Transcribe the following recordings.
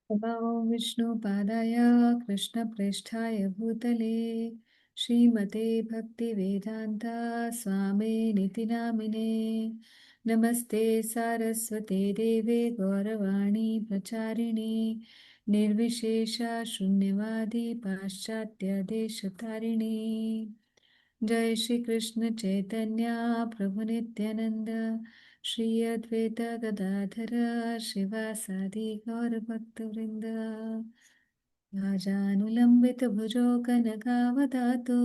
नमो विष्णुपादाय कृष्णप्रेष्ठाय भूतले श्रीमते भक्तिवेदान्ता स्वामिनिति नामिने नमस्ते सारस्वते देवे गौरवाणी प्रचारिणे निर्विशेषा शून्यवादी पाश्चात्य देशतारिणे जय श्री कृष्ण चैतन्य प्रभु नित्यानंद श्री अद्वैत गदाधर शिवासादि गौरभक्तवृंद राजानुलंबित भुजो कनकावदातो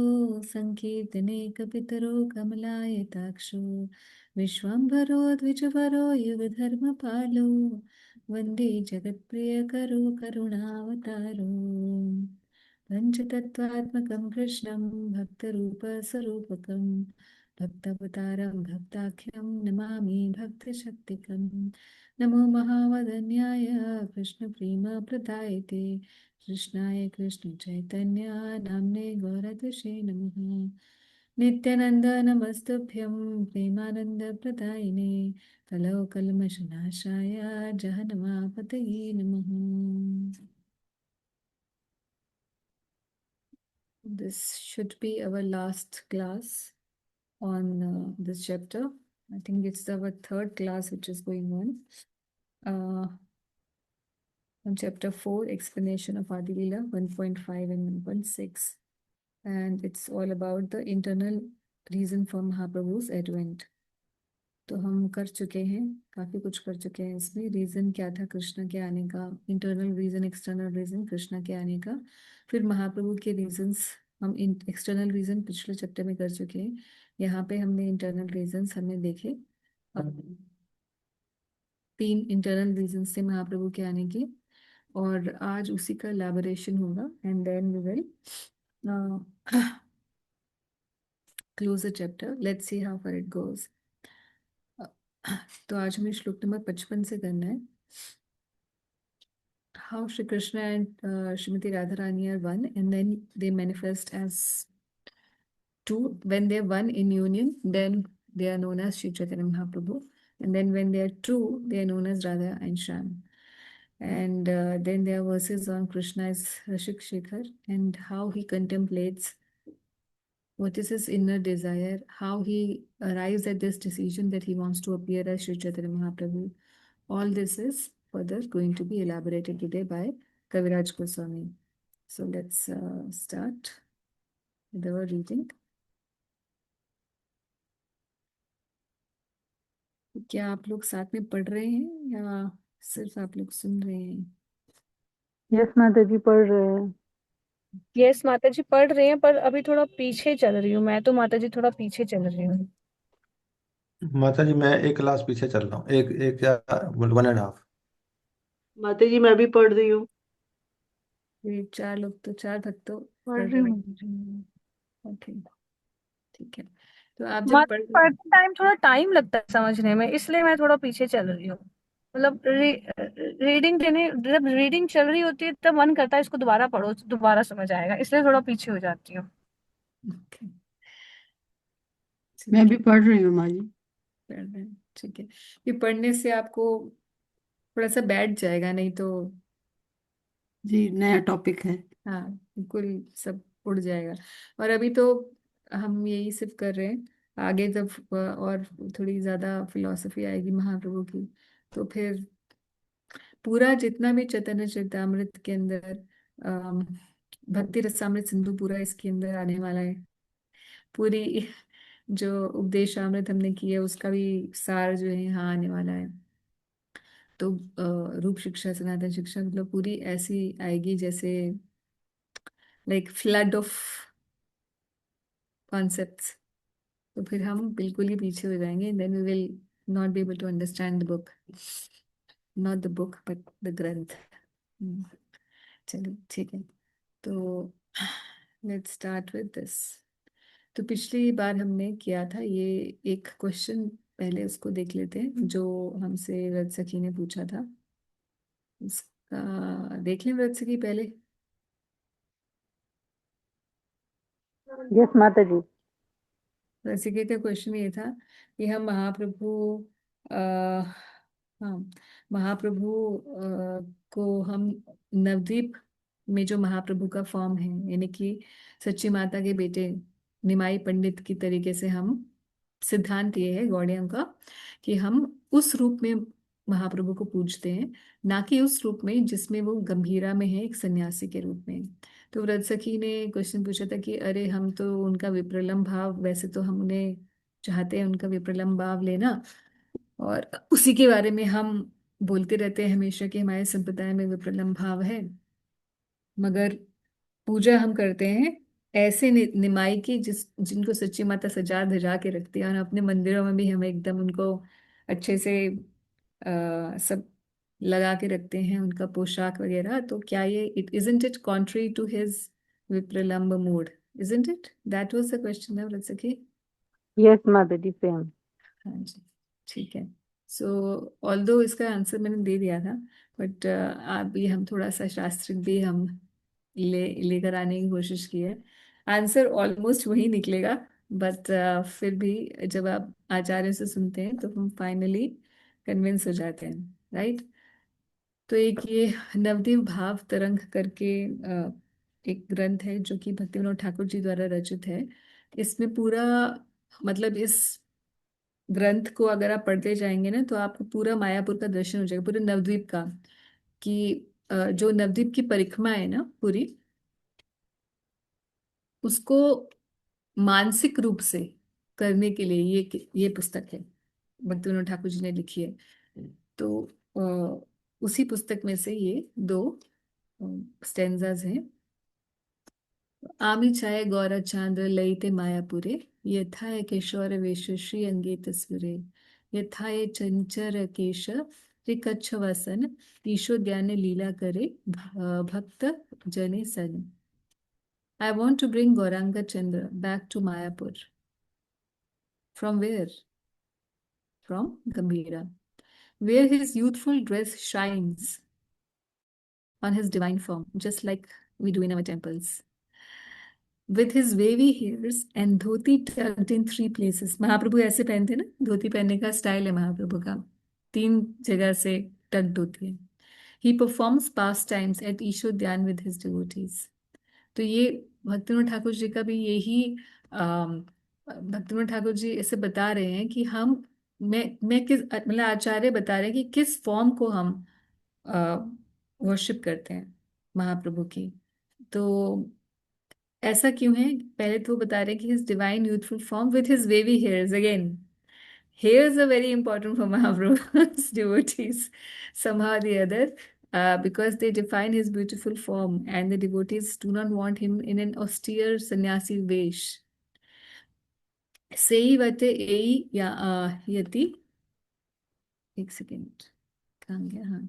संकीर्तने कपितरो कमलायताक्षो विश्वम्भरो द्विजवरो युगधर्मपालो वन्दे जगत्प्रियकरो करुणावतारो पञ्चतत्त्वात्मकं कृष्णं भक्तरूपस्वरूपकं भक्तावतारं भक्ताख्यं नमामि भक्तशक्तिकं नमो महावदन्याय कृष्णप्रेमप्रदायते कृष्णाय कृष्णचैतन्य नाम्ने गौरदशे नमः नित्यानन्द नमस्तुभ्यं प्रेमानन्दप्रदायिने कलौकल्मषनाशाय जहन्मापतये नमः. This should be our last class on this chapter. I think it's our third class which is going on chapter 4, explanation of Adi Leela 1.5 and 1.6. And it's all about the internal reason for Mahaprabhu's advent. तो हम कर चुके हैं, काफी कुछ कर चुके हैं इसमें. रीजन क्या था कृष्ण के आने का, internal reason, external reason Krishna के आने का. फिर महाप्रभु के रीजंस, हम एक्सटर्नल रीजन पिछले चैप्टर में कर चुके हैं. यहाँ पे हमने इंटरनल रीजंस हमने देखे. अब 3 इंटरनल रीजंस थे महाप्रभु के आने के, और आज उसी का एलैबोरेशन होगा. And then we will close the chapter. Let's see how far it goes. तो आज हमें श्लोक नंबर 55 से करना है. How Shri Krishna and Srimati Radharani are one, and then they manifest as two. When they're one in union, then they are known as Shri Chaitanya Mahaprabhu. And then when they are two, they are known as Radha and Shyam. And then there are verses on Krishna as Rashik Shekhar and how he contemplates what is his inner desire, how he arrives at this decision that he wants to appear as Shri Chaitanya Mahaprabhu. All this is further going to be elaborated today by Kaviraj Goswami. So let's start with our reading. क्या आप लोग साथ में पढ़ रहे हैं या सिर्फ आप लोग सुन रहे हैं? यस माता जी पढ़ रहे हैं. यस माता जी पढ़ रहे हैं, पर अभी थोड़ा पीछे चल रही हूँ मैं तो. माता जी थोड़ा पीछे चल रही हूँ. माता जी मैं एक क्लास पीछे चल रहा हूँ, एक एक या 1.5. माता जी मैं भी पढ़ रही हूँ. ये 4 लोग तो 4 भक्त तो पढ़ पढ़ रही रहे हूँ. हैं. ओके, ठीक है. तो आप जब माता जी पढ़ते टाइम थोड़ा टाइम लगता है समझने में, इसलिए मैं थोड़ा पीछे चल रही हूँ. मतलब रीडिंग देने, जब रीडिंग चल रही होती है तब मन करता है इसको दोबारा पढ़ो, दोबारा समझ आएगा, इसलिए थोड़ा पीछे हो जाती हूँ. ओके, मैं भी पढ़ रही हूँ माँ जी. पढ़ रहे हैं, ठीक है. ये पढ़ने से आपको थोड़ा सा बैठ जाएगा, नहीं तो जी नया टॉपिक है. हाँ बिल्कुल सब उड़ जाएगा. और अभी तो हम यही सिर्फ कर रहे हैं. आगे जब और थोड़ी ज्यादा फिलॉसफी आएगी महाप्रभु की, तो फिर पूरा जितना भी चैतन्य चरितामृत के अंदर अम, भक्ति रसामृत सिंधु पूरा इसके अंदर आने वाला है. पूरी जो उपदेशामृत हमने की है उसका भी सार जो है यहाँ आने वाला है. तो रूप शिक्षा सनातन शिक्षा मतलब पूरी ऐसी आएगी जैसे लाइक फ्लड ऑफ कॉन्सेप्ट्स. तो फिर हम बिल्कुल ही पीछे हो जाएंगे. Then we will not be able to understand the book, not the book but the granth. चलिए ठीक है. तो लेट्स स्टार्ट विद दिस. तो पिछली बार हमने किया था ये एक क्वेश्चन, पहले उसको देख लेते हैं जो हमसे व्रत सखी ने पूछा था. उसका देख लें व्रत सखी पहले. यस माता जी. व्रत सखी का क्वेश्चन ये था कि हम महाप्रभु अ, हाँ, महाप्रभु को हम नवद्वीप में जो महाप्रभु का फॉर्म है, यानी कि सच्ची माता के बेटे निमाई पंडित की तरीके से हम सिद्धांत ये है गौड़ियों का कि हम उस रूप में महाप्रभु को पूजते हैं, ना कि उस रूप में जिसमें वो गंभीरा में है एक सन्यासी के रूप में। तो व्रत सखी ने क्वेश्चन पूछा था कि अरे हम तो उनका विप्रलम्ब भाव, वैसे तो हम उन्हें चाहते हैं उनका विप्रलम्ब भाव लेना, और उसी के बारे में हम बोलते रहते हैं हमेशा कि हमारे संप्रदाय में विप्रलम्ब भाव है, मगर पूजा हम करते हैं ऐसे निमाई की जिनको सच्ची माता सजा धजा के रखती है, और अपने मंदिरों में भी हम एकदम उनको अच्छे से सब लगा के रखते हैं, उनका पोशाक वगैरह। तो क्या ये it isn't it contrary to his vipralambha mood, isn't it? That was the question ना व्रत सखी? यस माता जी, सेम। हाँ जी, ठीक है। सो ऑल्दो इसका आंसर मैंने दे दिया था, बट अभी हम थोड़ा सा शास्त्रिक भी हम लेकर आने की कोशिश की है। आंसर ऑलमोस्ट वही निकलेगा, बट फिर भी जब आप आचार्य से सुनते हैं तो हम फाइनली कन्विंस हो जाते हैं, राइट? तो एक ये नवदीप भाव तरंग करके एक ग्रंथ है जो कि भक्ति विनोद ठाकुर जी द्वारा रचित है। इसमें पूरा मतलब इस ग्रंथ को अगर आप पढ़ते जाएंगे ना तो आपको पूरा मायापुर का दर्शन हो जाएगा, पूरे नवद्वीप का, कि जो नवद्वीप की परिक्रमा है ना पूरी, उसको मानसिक रूप से करने के लिए ये पुस्तक है, भक्ति विनोद ठाकुर जी ने लिखी है। तो उसी पुस्तक में से ये दो स्टेंजाज हैं। आमी छाये गौर चांद्र लयिते मायापुरे, यथाय किशोर वेश श्री अंगे तस्वीरे, यथाय चंचर केश त्रिकच्छ वसन, ईशो ध्यान लीला करे भक्त जने सन। I want to bring Gauranga Chandra back to Mayapur. From where? From Gambhira, where his youthful dress shines on his divine form, just like we do in our temples. With his wavy hairs and dhoti tucked in three places. महाप्रभु ऐसे पहनते हैं ना, धोती पहनने का style है महाप्रभु का, तीन जगह से टक्ड होती है। He performs pastimes at ईशोद्यान with his devotees. तो ये भक्तिविनोद ठाकुर जी का भी यही भक्तिविनोद ठाकुर जी ऐसे बता रहे हैं कि हम मैं किस मतलब आचार्य बता रहे हैं कि किस फॉर्म को हम वर्शिप करते हैं महाप्रभु की। तो ऐसा क्यों है, पहले तो वो बता रहे हैं कि his divine youthful form with his wavy hairs. Again, hairs are very important for Mahaprabhu's devotees somehow or the other, because they define his beautiful form, and the devotees do not want him in an austere sannyasi vesh. Seivate ei ya yati, एक second, कहाँ गया? हाँ,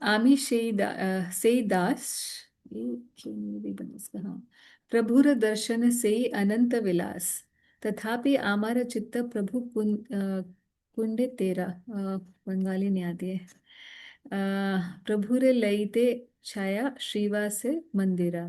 आमी से दास, ये क्यों नहीं बना इसका? हाँ, प्रभुर दर्शन से अनंत विलास, तथापि आमार चित्त प्रभु कुंडे तेरा, बंगाली नहीं आती है। प्रभुर लयिते छाया श्रीवास मंदिरा।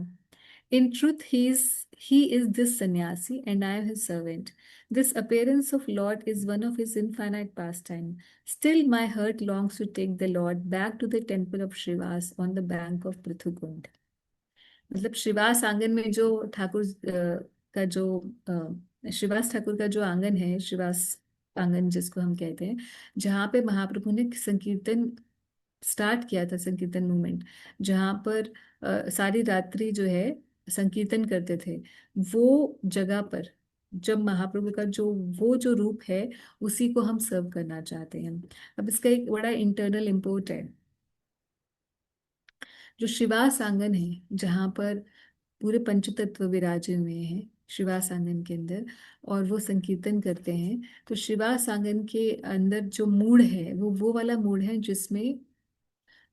In truth, he is this sannyasi, and I am his servant. This appearance of Lord is one of his infinite pastime. Still, my heart longs to take the Lord back to the temple of Shrivas on the bank of Prithukund. मतलब श्रीवास आंगन में जो ठाकुर का जो श्रीवास ठाकुर का जो आंगन है, श्रीवास आंगन जिसको हम कहते हैं, जहाँ पे महाप्रभु ने संकीर्तन स्टार्ट किया था, संकीर्तन मूवमेंट, जहाँ पर सारी रात्रि जो है संकीर्तन करते थे, वो जगह पर जब महाप्रभु का जो रूप है, उसी को हम सर्व करना चाहते हैं। अब इसका एक बड़ा इंटरनल इम्पोर्ट है। जो शिवास आंगन है, जहाँ पर पूरे पंचतत्व विराजे हुए हैं शिवास आंगन के अंदर, और वो संकीर्तन करते हैं, तो शिवास आंगन के अंदर जो मूड है वो वाला मूड है जिसमें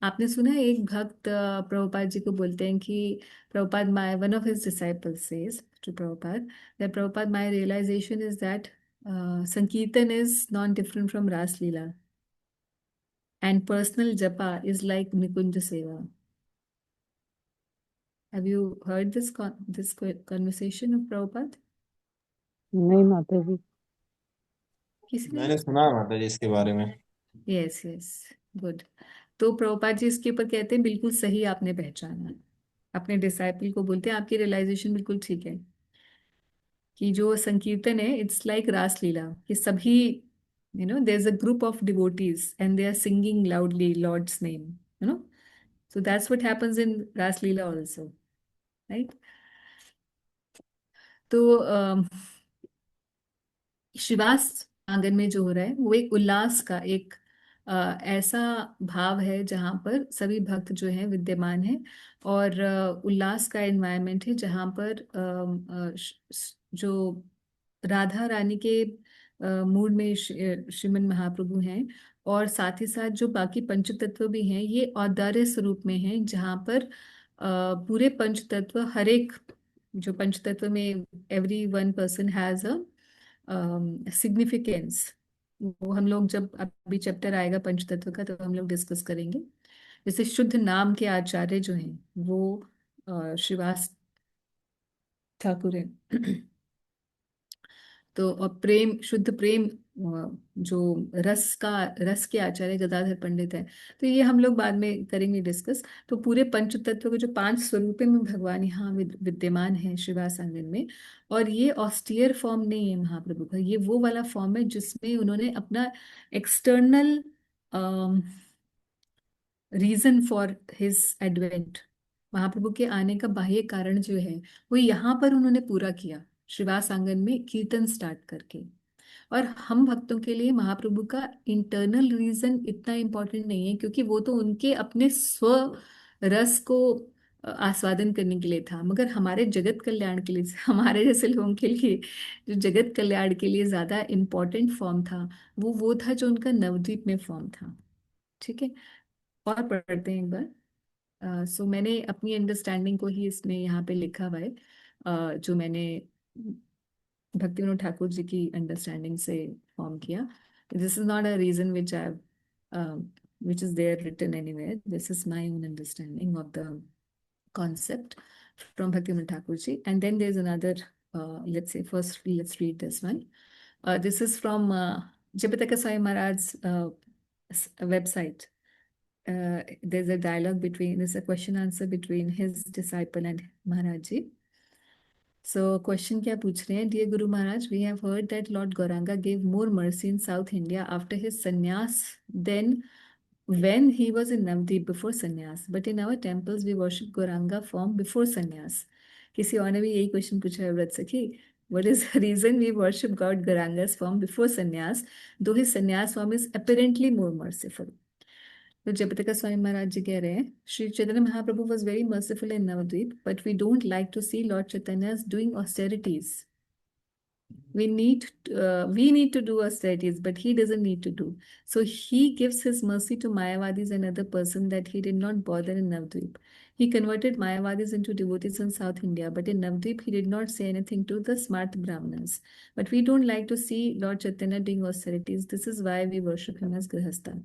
आपने सुना है एक भक्त प्रभुपाद जी को बोलते हैं कि Prabhupada, my one of his disciples says to Prabhupada that Prabhupada, my realisation is that sankirtan is not different from ras lila, and personal japa is like nikunja seva. Have you heard this conversation of Prabhupada? नहीं माता जी। किसी ने? मैंने सुना है माता जी इसके बारे में। Yes yes, good. तो प्रभुपाद जी इसके ऊपर कहते हैं बिल्कुल सही आपने पहचाना, अपने डिसाइपल को बोलते हैं आपकी रियलाइजेशन बिल्कुल ठीक है कि जो संकीर्तन है इट्स लाइक रास लीला, कि सभी there is a group of devotees and they are singing loudly Lord's name, so that's what happens in ras leela also, right? तो शिवास आंगन में जो हो रहा है वो एक उल्लास का एक ऐसा भाव है जहाँ पर सभी भक्त जो हैं विद्यमान हैं, और उल्लास का एनवायरनमेंट है जहाँ पर जो राधा रानी के मूड में श्रीमन महाप्रभु हैं, और साथ ही साथ जो बाकी पंच तत्व भी हैं ये औदार्य स्वरूप में हैं, जहाँ पर पूरे पंच तत्व हर एक जो पंच तत्व में every one person has a significance. वो हम लोग जब अभी चैप्टर आएगा पंचतत्व का तो हम लोग डिस्कस करेंगे। जैसे शुद्ध नाम के आचार्य जो हैं वो श्रीवास ठाकुर हैं। तो और प्रेम, शुद्ध प्रेम, जो रस के आचार्य गदाधर पंडित है। तो ये हम लोग बाद में करेंगे डिस्कस। तो पूरे पंच तत्व के जो 5 स्वरूपों में भगवान यहाँ विद्यमान है श्रीवास आंगन में। और ये ऑस्टियर फॉर्म नहीं है महाप्रभु का, ये वो वाला फॉर्म है जिसमें उन्होंने अपना external reason for his advent, Mahaprabhu के आने का बाह्य कारण जो है वो यहाँ पर उन्होंने पूरा किया श्रीवास आंगन में कीर्तन स्टार्ट करके। और हम भक्तों के लिए महाप्रभु का इंटरनल रीजन इतना इम्पोर्टेंट नहीं है, क्योंकि वो तो उनके अपने स्व रस को आस्वादन करने के लिए था, मगर हमारे जगत कल्याण के लिए, हमारे जैसे लोगों के लिए जो जगत कल्याण के लिए ज्यादा इम्पोर्टेंट फॉर्म था वो था जो उनका नवद्वीप में फॉर्म था। ठीक है, और पढ़ते हैं एक बार। सो मैंने अपनी अंडरस्टैंडिंग को ही इसमें यहाँ पे लिखा हुआ है, जो मैंने भक्ति विनोद ठाकुर जी की अंडरस्टैंडिंग से फॉर्म किया। This is not a reason which I which is there written anywhere, this is my own understanding of the concept from Bhaktivinoda Thakur ji. And then there's another, let's say, first let's read this one. This is from Jayapataka Swami Maharaj's website. There's a dialogue between, there's a question answer between his disciple and Maharaj ji. So question क्या पूछ रहे हैं? Dear Guru Maharaj, we have heard that Lord Gauranga gave more mercy in South India after his sannyas than when he was in Navdeep before sannyas. But in our temples we worship Gauranga form before sannyas. किसी और ने भी यही question पूछा है व्रत सखी, what is the reason we worship God Gauranga's form before sannyas, though his sannyas form is apparently more merciful? तो जयपताका स्वामी महाराज जी कह रहे हैं, श्री चैतन्य महाप्रभु was very merciful in Navadvip, but we don't like to see Lord Chaitanya's doing austerities. We need to do austerities, but he doesn't need to do. So he gives his mercy to Mayavadis and other person that he did not bother in Navadvip. He converted Mayavadis into devotees in South India, but in Navadvip he did not say anything to the smart Brahmanas. But we don't like to see Lord Chaitanya doing austerities. This is why we worship him as Grihastha.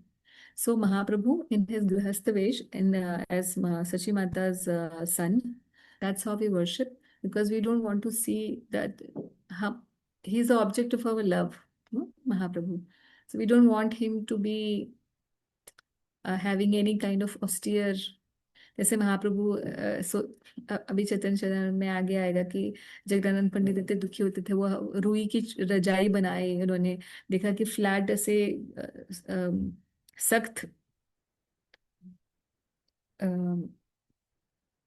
So Mahaprabhu in his Grihastha Vesh and as Sachi Mata's son, that's how we worship, because we don't want to see that he is the object of our love, no? Mahaprabhu. So we don't want him to be having any kind of austere, जैसे महाप्रभु अभी चैतन्य चरण में आगे आएगा कि जगदानंद पंडित इतने दुखी होते थे, वो रुई की रजाई बनाए उन्होंने, देखा कि फ्लैट ऐसे सख्त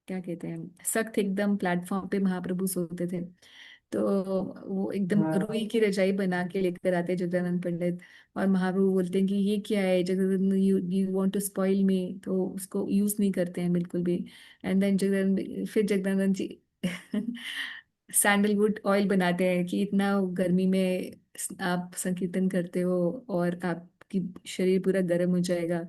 क्या कहते हैं, सख्त एकदम प्लेटफॉर्म पे महाप्रभु सोते थे। तो वो एकदम रुई की रजाई बना के लेकर आते जगदानंद पंडित, और महाप्रभु बोलते हैं कि ये क्या है Jagadanand, you want to spoil me, तो उसको यूज नहीं करते हैं बिल्कुल भी। And then Jagadanand ji sandalwood oil बनाते हैं कि इतना गर्मी में आप संकीर्तन करते हो और आपकी शरीर पूरा गर्म हो जाएगा।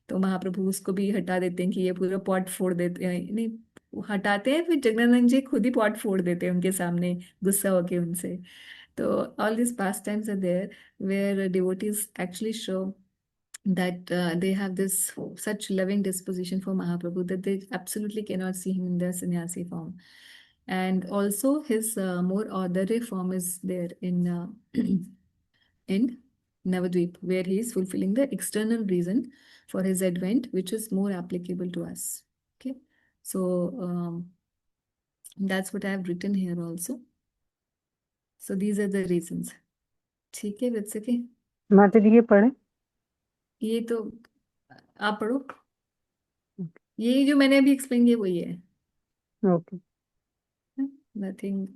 तो महाप्रभु उसको भी हटा देते हैं कि ये पूरा पॉट फोड़ देते हैं, नहीं वो हटाते हैं, फिर जगदानंद जी खुद ही पॉट फोड़ देते हैं उनके सामने गुस्सा होके उनसे। तो all this pastimes are there where devotees actually show that they have this such loving disposition for Mahaprabhu that they absolutely cannot see him in the sannyasi form. And also his more orderly form is there in in Navadvip, where he is fulfilling the external reason for his advent, which is more applicable to us. Okay, so that's what I have written here also. So these are the reasons. ठीक है वत्स के माता जी ये पढ़े? ये तो आप पढ़ो, ये जो मैंने अभी एक्सप्लेन किया वही है, ओके नथिंग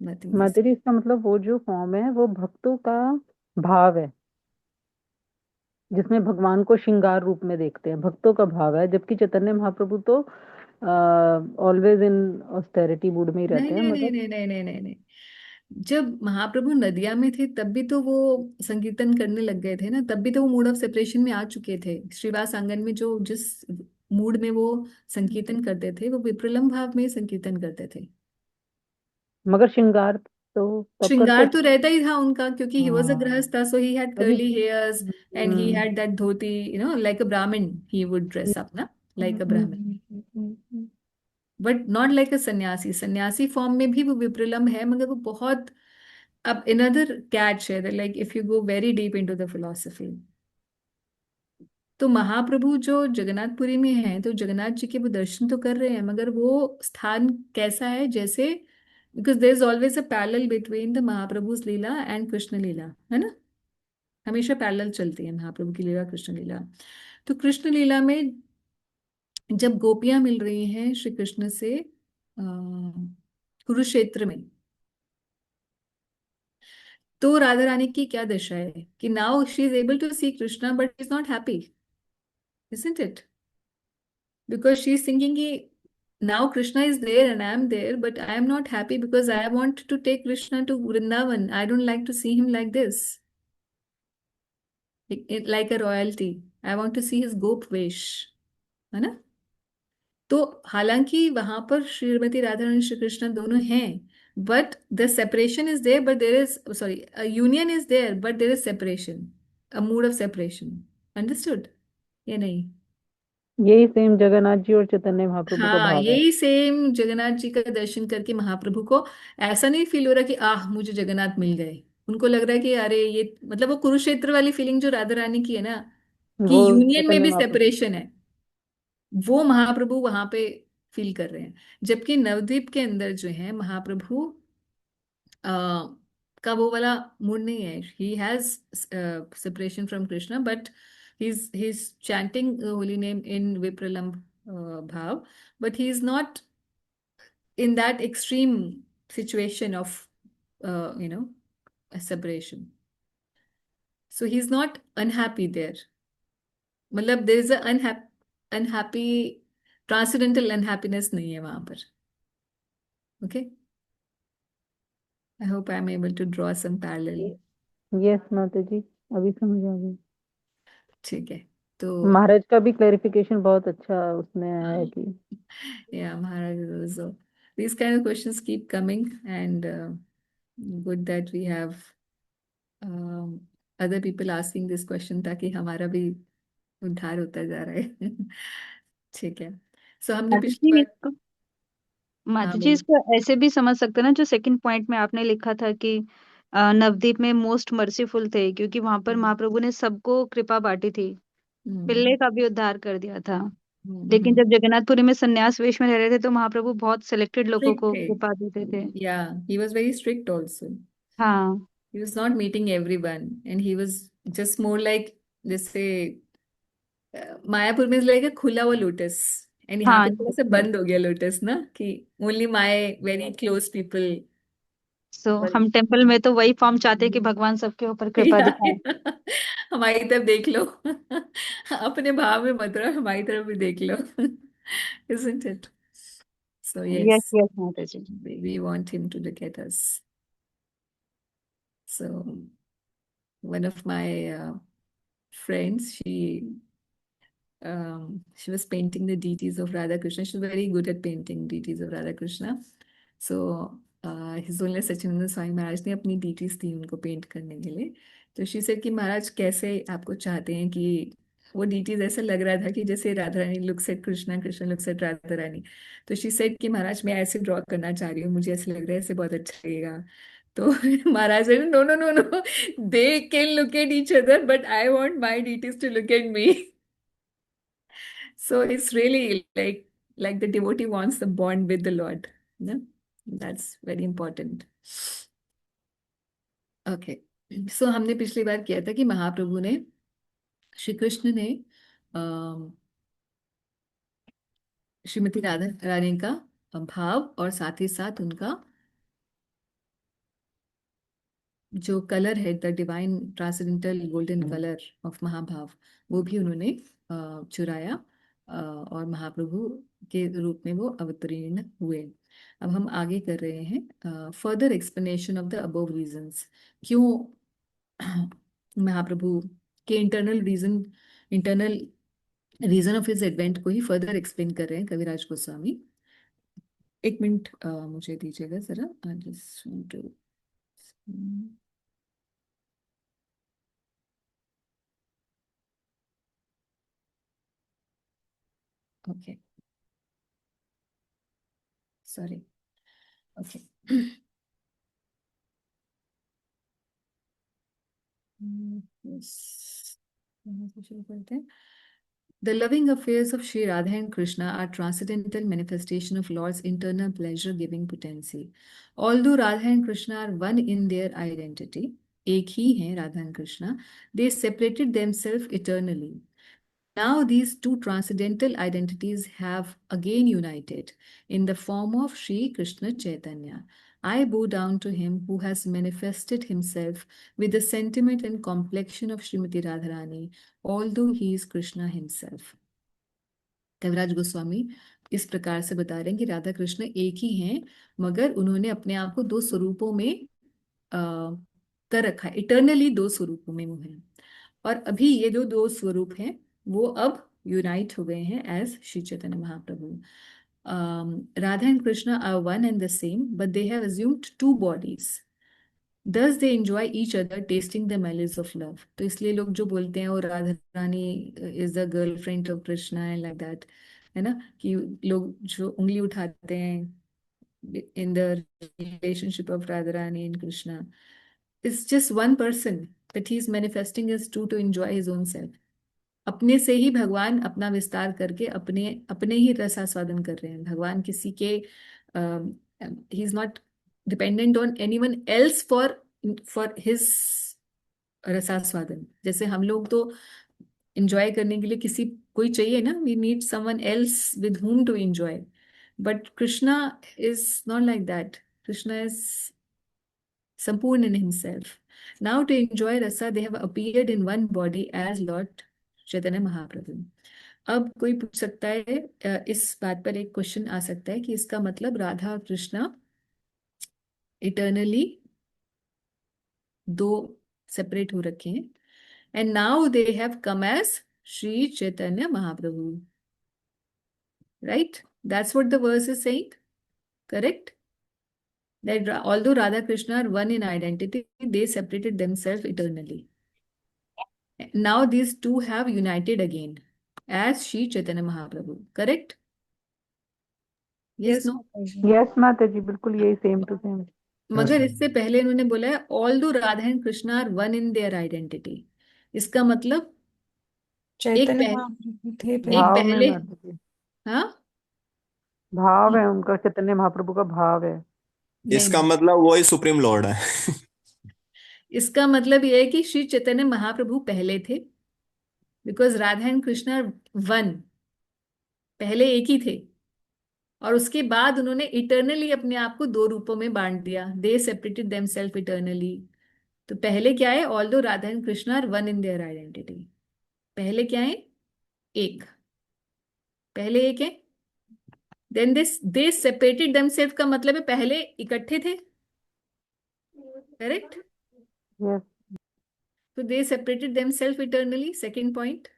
नथिंग माता जी, इसका मतलब वो जो फॉर्म है वो भक्तों का भाव है, जिसमें भगवान को श्रृंगार रूप में देखते हैं, भक्तों का भाव है। जबकि चैतन्य महाप्रभु तो ऑलवेज इन ऑस्टेरिटी मूड में ही नहीं रहते हैं, नहीं मगर नहीं नहीं नहीं नहीं नहीं, जब महाप्रभु नदिया में थे तब भी तो वो संकीर्तन करने लग गए थे ना, तब भी तो वो मूड ऑफ सेपरेशन में आ चुके थे। श्रीवास आंगन में जो जिस मूड में वो संकीर्तन करते थे वो विप्रलम्भ भाव में ही संकीर्तन करते थे। मगर श्रृंगार तो तब करते श्रृंगार तो थे। रहता ही था उनका, क्योंकि ही वॉज अ हाँ गृहस्थ, सो ही हैड अभी curly hairs and he had that dhoti, like अ ब्राह्मण ही वुड ड्रेस अप ना, लाइक अ ब्राह्मण, बट नॉट लाइक अ सन्यासी। सन्यासी फॉर्म में भी वो विप्रलम्भ है, मगर वो बहुत, अब another catch है, like if you go very deep into the philosophy, तो महाप्रभु जो जगन्नाथपुरी में है तो जगन्नाथ जी के वो दर्शन तो कर रहे हैं, मगर वो स्थान कैसा है, जैसे because there is always a parallel between the Mahaprabhu's lila and Krishna lila, है ना, हमेशा पैरेलल चलती है महाप्रभु की लीला कृष्ण लीला। तो कृष्ण लीला में जब गोपियां मिल रही हैं श्री कृष्ण से कुरुक्षेत्र में, तो राधा रानी की क्या दशा है कि now she is able to see Krishna but is not happy, isn't it? Because she's thinking कि now Krishna is there and I am there, but I am not happy because I want to take Krishna to Vrindavan. I don't like to see him like this, like a royalty. I want to see his gop vesh, है ना। तो हालांकि वहां पर श्रीमती राधा रानी श्री कृष्ण दोनों हैं, but the separation is there, but there is sorry union is there but there is separation, a mood of separation, understood या नहीं। यही सेम जगन्नाथ जी और चैतन्य महाप्रभु का हाँ, भाव है। यही सेम जगन्नाथ जी का दर्शन करके महाप्रभु को ऐसा नहीं फील हो रहा कि आह मुझे जगन्नाथ मिल गए। उनको लग रहा है कि अरे ये मतलब वो कुरुक्षेत्र वाली फीलिंग जो राधा रानी की है ना, कि वो यूनियन में चैतन्य भी महाप्रभु। सेपरेशन है, वो महाप्रभु वहां पे फील कर रहे हैं। जबकि नवद्वीप के अंदर जो है महाप्रभु का वो वाला मूड नहीं है, he has separation from Krishna, but he's chanting the holy name in vipralamb bhav, but he is not in that extreme situation of a separation, so he's not unhappy there, मतलब there is a unhappy transcendental unhappiness नहीं है वहां पर। okay, I hope I'm able to draw some parallel। Yes माता जी, अभी समझ आ गई। ठीक है, तो महाराज का भी क्लेरिफिकेशन बहुत अच्छा उसमें है कि yeah, Maharaj, so these kind of questions keep coming, and good that we have other people asking this question, ताकि हमारा भी उद्धार होता जा रहा है। ठीक है, सो हमने माता पिछली जी बार, इसको हाँ माता जी बोलो। इसको ऐसे भी समझ सकते हैं ना, जो सेकंड पॉइंट में आपने लिखा था कि नवदीप में मोस्ट मर्सीफुल थे, क्योंकि वहां पर महाप्रभु ने सबको कृपा बांटी थी, हम्म पिल्ले का भी उद्धार कर दिया था। लेकिन हम्म, जब जगन्नाथपुरी में सन्यास वेश में रह रहे थे तो महाप्रभु बहुत सिलेक्टेड लोगों स्ट्रिक्ट को थे, कृपा देते थे। या he was very strict also. हाँ He was not meeting everyone, and he was just more like, जैसे मायापुर में लाइक a खुला हुआ लोटस, एंड यहाँ हाँ पे थोड़ा सा yes, बंद हो गया लोटस ना, कि only my very close people. So हम टेम्पल में तो वही फॉर्म चाहते हैं कि भगवान सबके ऊपर कृपा दिखाए। हमारी तरफ देख लो, अपने भाव में मत रहो, हमारी तरफ भी देख लो। Isn't it? So yes yes, yes माता जी। we want him to look at us. So one of my friends, she was painting the deities of Radha Krishna. She's very good at painting deities of Radha Krishna. So His Holiness Sachinanda Swami Maharaj ने अपनी deities दी उनको paint करने के लिए। तो she said कि महाराज कैसे आपको चाहते हैं, कि वो deities ऐसा लग रहा था कि जैसे Radha Rani looks at Krishna, Krishna looks at Radha Rani. तो she said कि महाराज मैं ऐसे ड्रॉ करना चाह रही हूँ, मुझे ऐसे लग रहा है, ऐसे बहुत अच्छा लगेगा। तो महाराज said, no, no, no, no. They can look at each other, but I want my deities to look at me. So it's really like the devotee wants the bond with the Lord. No? That's very important. Okay. So हमने पिछली बार किया था कि महाप्रभु ने श्री कृष्ण ने अम, श्रीमती राधा रानी का भाव और साथ ही साथ उनका जो कलर है the divine transcendental golden colour of mahabhava वो भी उन्होंने चुराया और महाप्रभु के रूप में वो अवतीर्ण हुए। अब हम आगे कर रहे हैं further explanation of the above reasons. क्यों महाप्रभु के internal reason of his advent को ही फर्दर एक्सप्लेन कर रहे हैं कविराज गोस्वामी। एक मिनट मुझे दीजिएगा जरा। I just want to okay, sorry, okay. Yes. यहाँ से शुरू करते हैं। The loving affairs of Sri Radha and Krishna are transcendental manifestation of Lord's internal pleasure-giving potency. Although Radha and Krishna are one in their identity, एक ही हैं Radha and Krishna, they separated themselves eternally. Now these two transcendental identities have again united in the form of Sri Krishna Chaitanya. I bow down to him who has manifested himself with the sentiment and complexion of Srimati Radharani, although he is Krishna himself. कविराज गोस्वामी इस प्रकार से बता रहे हैं कि राधा कृष्ण एक ही हैं, मगर उन्होंने अपने आप को दो स्वरूपों में कर रखा है, इटर्नली दो स्वरूपों में वो हैं। और अभी ये जो दो स्वरूप हैं वो अब यूनाइट हो गए हैं as Shri Chaitanya Mahaprabhu. Radha and Krishna are one and the same, but they have assumed two bodies. Thus they enjoy each other, tasting the malice of love. तो इसलिए लोग जो बोलते हैं वो Radha Rani is the girlfriend of Krishna and like that, है ना, कि लोग जो उंगली उठाते हैं in the relationship of Radha Rani and Krishna, it's just one person but he is manifesting as two enjoy his own self. अपने से ही भगवान अपना विस्तार करके अपने अपने ही रसास्वादन कर रहे हैं। भगवान किसी के he is not dependent on anyone else for his rasasvadana. जैसे हम लोग तो एंजॉय करने के लिए किसी कोई चाहिए ना, we need someone else with whom to enjoy, but Krishna is not like that. Krishna is sampurna in himself. Now to enjoy rasa they have appeared in one body as Lord Chaitanya Mahaprabhu. अब कोई पूछ सकता है, इस बात पर एक क्वेश्चन आ सकता है कि इसका मतलब राधा और कृष्णा इटर्नली दो सेपरेट हो रखे हैं and now they have come as Shri Chaitanya Mahaprabhu, right? That's what the verse is saying, correct? That although Radha Krishna are one in identity, they separated themselves eternally. Now these two have united again as Shri Chaitanya Mahaprabhu. Correct? Yes, no? Yes माता जी, बिल्कुल यही same to same. मगर इससे पहले इन्होंने बोला है although Radha and Krishna are one in their identity. इसका मतलब एक चैतन्य पहले महाप्रभु थे एक भाव में पहले माता जी, हाँ भाव है उनका, चैतन्य महाप्रभु का भाव है। नहीं इसका नहीं, मतलब वही सुप्रीम लॉर्ड है। इसका मतलब ये है कि श्री चैतन्य महाप्रभु पहले थे, because Radha and Krishna one, पहले एक ही थे, और उसके बाद उन्होंने इटर्नली अपने आप को दो रूपों में बांट दिया। They separated themselves eternally. तो पहले क्या है? Although Radha and Krishna are one in their identity. पहले क्या है? एक, पहले एक है। देन दे सेपरेटेड देमसेल्फ का मतलब है पहले इकट्ठे थे, करेक्ट? यस, तो they separated themselves eternally, second point.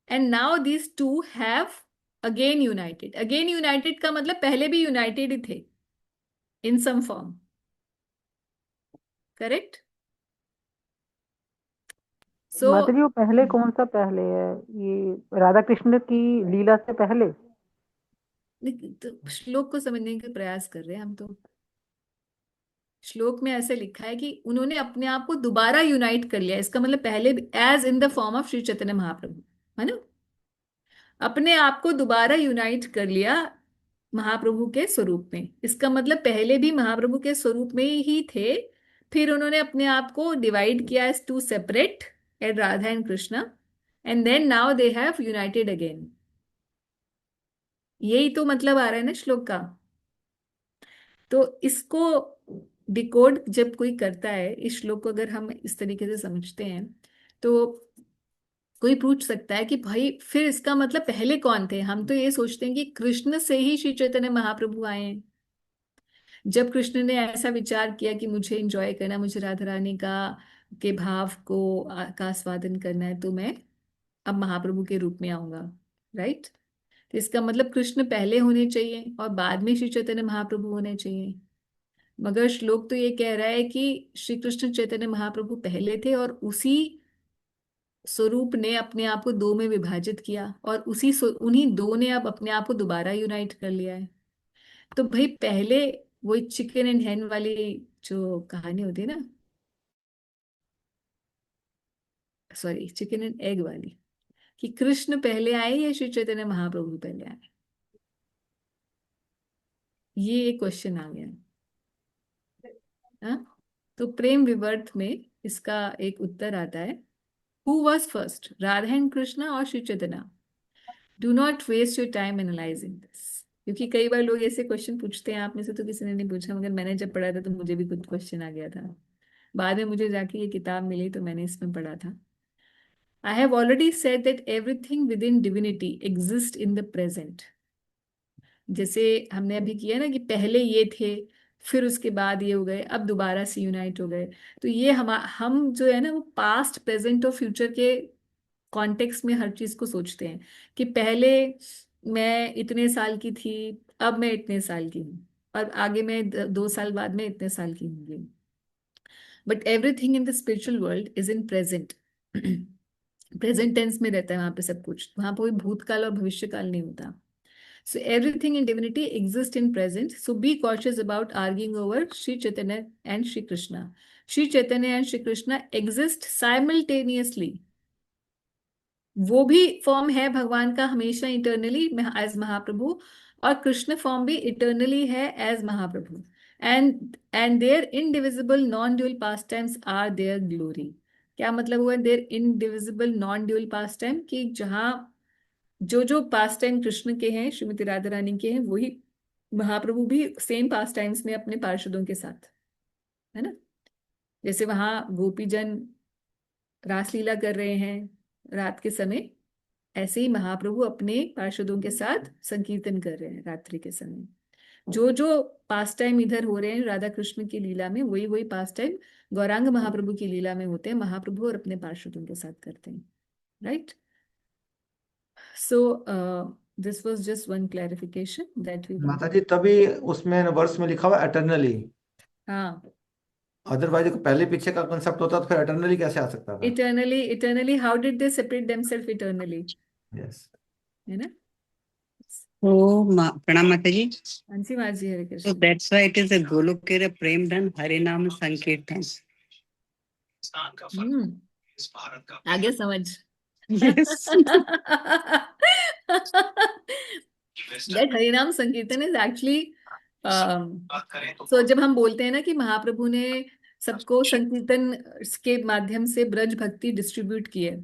And now these two have again united. Again united का मतलब पहले भी यूनाइटेड ही थे इन सम फॉर्म, करेक्ट? सो माता जी वो पहले कौन सा पहले है? ये राधा कृष्ण की लीला से पहले? तो श्लोक को समझने का प्रयास कर रहे हैं हम तो। श्लोक में ऐसे लिखा है कि उन्होंने अपने आप को दोबारा यूनाइट कर लिया। इसका मतलब पहले as in the form of Shri Chaitanya Mahaprabhu, है ना, अपने आप को दोबारा यूनाइट कर लिया महाप्रभु के स्वरूप में। इसका मतलब पहले भी महाप्रभु के स्वरूप में ही थे, फिर उन्होंने अपने आप को डिवाइड किया as two separate, and Radha and Krishna, and then now they have united again. यही तो मतलब आ रहा है ना श्लोक का। तो इसको डिकोड जब कोई करता है, इस श्लोक को अगर हम इस तरीके से समझते हैं, तो कोई पूछ सकता है कि भाई फिर इसका मतलब पहले कौन थे। हम तो ये सोचते हैं कि कृष्ण से ही श्री चैतन्य महाप्रभु आए हैं। जब कृष्ण ने ऐसा विचार किया कि मुझे एंजॉय करना, मुझे राधा रानी का के भाव को का आस्वादन करना है, तो मैं अब महाप्रभु के रूप में आऊंगा, राइट। तो इसका मतलब कृष्ण पहले होने चाहिए और बाद में श्री चैतन्य महाप्रभु होने चाहिए। मगर श्लोक तो ये कह रहा है कि श्री कृष्ण चैतन्य महाप्रभु पहले थे और उसी स्वरूप ने अपने आप को दो में विभाजित किया, और उन्हीं दो ने अब अपने आप को दोबारा यूनाइट कर लिया है। तो भाई पहले वो चिकन एंड हैन वाली जो कहानी होती है ना, सॉरी चिकन एंड एग वाली, कि कृष्ण पहले आए या श्री चैतन्य महाप्रभु पहले आए, ये एक क्वेश्चन आ गया। हाँ, तो प्रेम विवर्त में इसका एक उत्तर आता है, who was first, Radha and Krishna और Shri Chaitanya? Do not waste your time analysing this. क्योंकि कई बार लोग ऐसे क्वेश्चन पूछते हैं, आप में से तो किसी ने नहीं पूछा, मगर मैंने जब पढ़ा था तो मुझे भी कुछ क्वेश्चन आ गया था। बाद में मुझे जाके ये किताब मिली तो मैंने इसमें पढ़ा था। I have already said that everything with in divinity exist in the present. जैसे हमने अभी किया ना कि पहले ये थे, फिर उसके बाद ये हो गए, अब दोबारा से यूनाइट हो गए। तो ये हम जो है ना, वो पास्ट प्रेजेंट और फ्यूचर के कॉन्टेक्स्ट में हर चीज को सोचते हैं कि पहले मैं इतने साल की थी, अब मैं इतने साल की हूँ, और आगे मैं 2 साल बाद में इतने साल की होंगी। But everything in the spiritual world is in present. Present tense में रहता है वहां पे सब कुछ, वहां पर कोई भूतकाल और भविष्यकाल नहीं होता। So everything in divinity exists in present. So be cautious about arguing over Sri Chaitanya and Sri Krishna. Sri Chaitanya and Sri Krishna exist simultaneously. वो भी फॉर्म है भगवान का हमेशा इटर्नली एज महाप्रभु, और कृष्ण फॉर्म भी इटर्नली है as Mahaprabhu. And their indivisible non dual pastimes are their glory. क्या मतलब हुआ their indivisible non dual pastime? कि जहाँ जो जो पास टाइम कृष्ण के हैं, श्रीमती राधा रानी के हैं, वही महाप्रभु भी सेम पास टाइम्स में अपने पार्षदों के साथ, है ना। जैसे वहां गोपीजन रासलीला कर रहे हैं रात के समय, ऐसे ही महाप्रभु अपने पार्षदों के साथ संकीर्तन कर रहे हैं रात्रि के समय। जो जो पास टाइम इधर हो रहे हैं राधा कृष्ण की लीला में, वही वही पास टाइम गौरांग महाप्रभु की लीला में होते हैं, महाप्रभु और अपने पार्षदों के साथ करते हैं, right. So this was just one clarification that we माता wanted. जी तभी उसमें वर्ष में लिखा हुआ एटर्नली, हाँ, अदरवाइज पहले पीछे का कंसेप्ट होता तो फिर एटर्नली कैसे आ सकता था? eternally, how did they separate themselves eternally? Yes. है ना। Oh, Pranam Mataji. हंसी माजी हरे So Krishna. that's why it is a Golokera Prem Dhan Harinam Sankirtan. आगे समझ। Yes. That हरिनाम संकीर्तन is actually so जब हम बोलते हैं ना कि महाप्रभु ने सबको संकीर्तन के माध्यम से ब्रज भक्ति डिस्ट्रीब्यूट की है,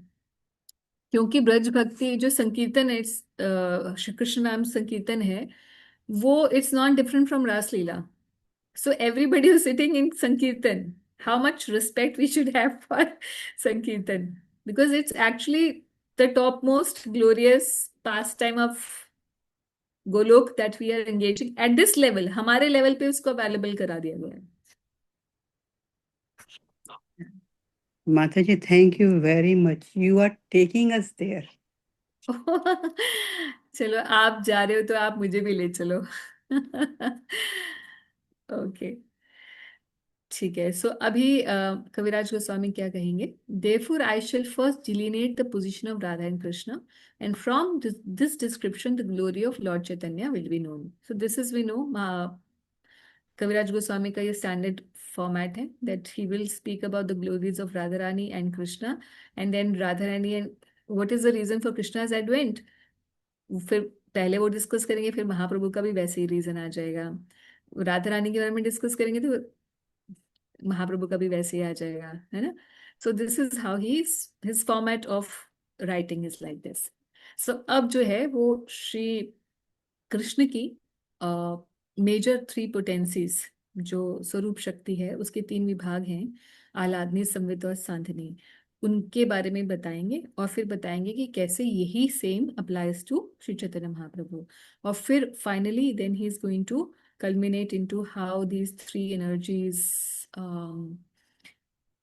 क्योंकि ब्रज भक्ति जो संकीर्तन है, श्री कृष्ण नाम संकीर्तन है, वो it's not different from Raslila. So everybody is sitting in संकीर्तन, how much respect we should have for Sankirtan, because it's actually the topmost glorious pastime of Golok that we are engaging at this level. हमारे level पे उसको available करा दिया गया है। Mataji, thank you very much. You are taking us there. चलो आप जा रहे हो तो आप मुझे भी ले चलो। ओके, ठीक है। सो अभी कविराज गोस्वामी क्या कहेंगे? Therefore I shall first delineate the position of Radha and Krishna, and from this description the glory of Lord Chaitanya will be known. So this is we know Kaviraj Goswami का ये स्टैंडर्ड फॉर्मेट है that he will speak about the glories of Radha Rani and Krishna, and then Radha Rani and what is the reason for Krishna's advent, फिर पहले वो discuss करेंगे, फिर महाप्रभु का भी वैसे ही रीजन आ जाएगा। राधा रानी के बारे में डिस्कस करेंगे तो महाप्रभु का भी वैसे ही आ जाएगा, है ना। So this is how he his format of writing is like this. So अब जो है वो श्री कृष्ण की मेजर थ्री पोटेंसीज, जो स्वरूप शक्ति है उसके तीन विभाग हैं, आह्लादनी, संवित और सांधनी, उनके बारे में बताएंगे, और फिर बताएंगे कि कैसे यही same applies to Shri Chaitanya Mahaprabhu. और फिर finally then he is going to culminate into how these three energies,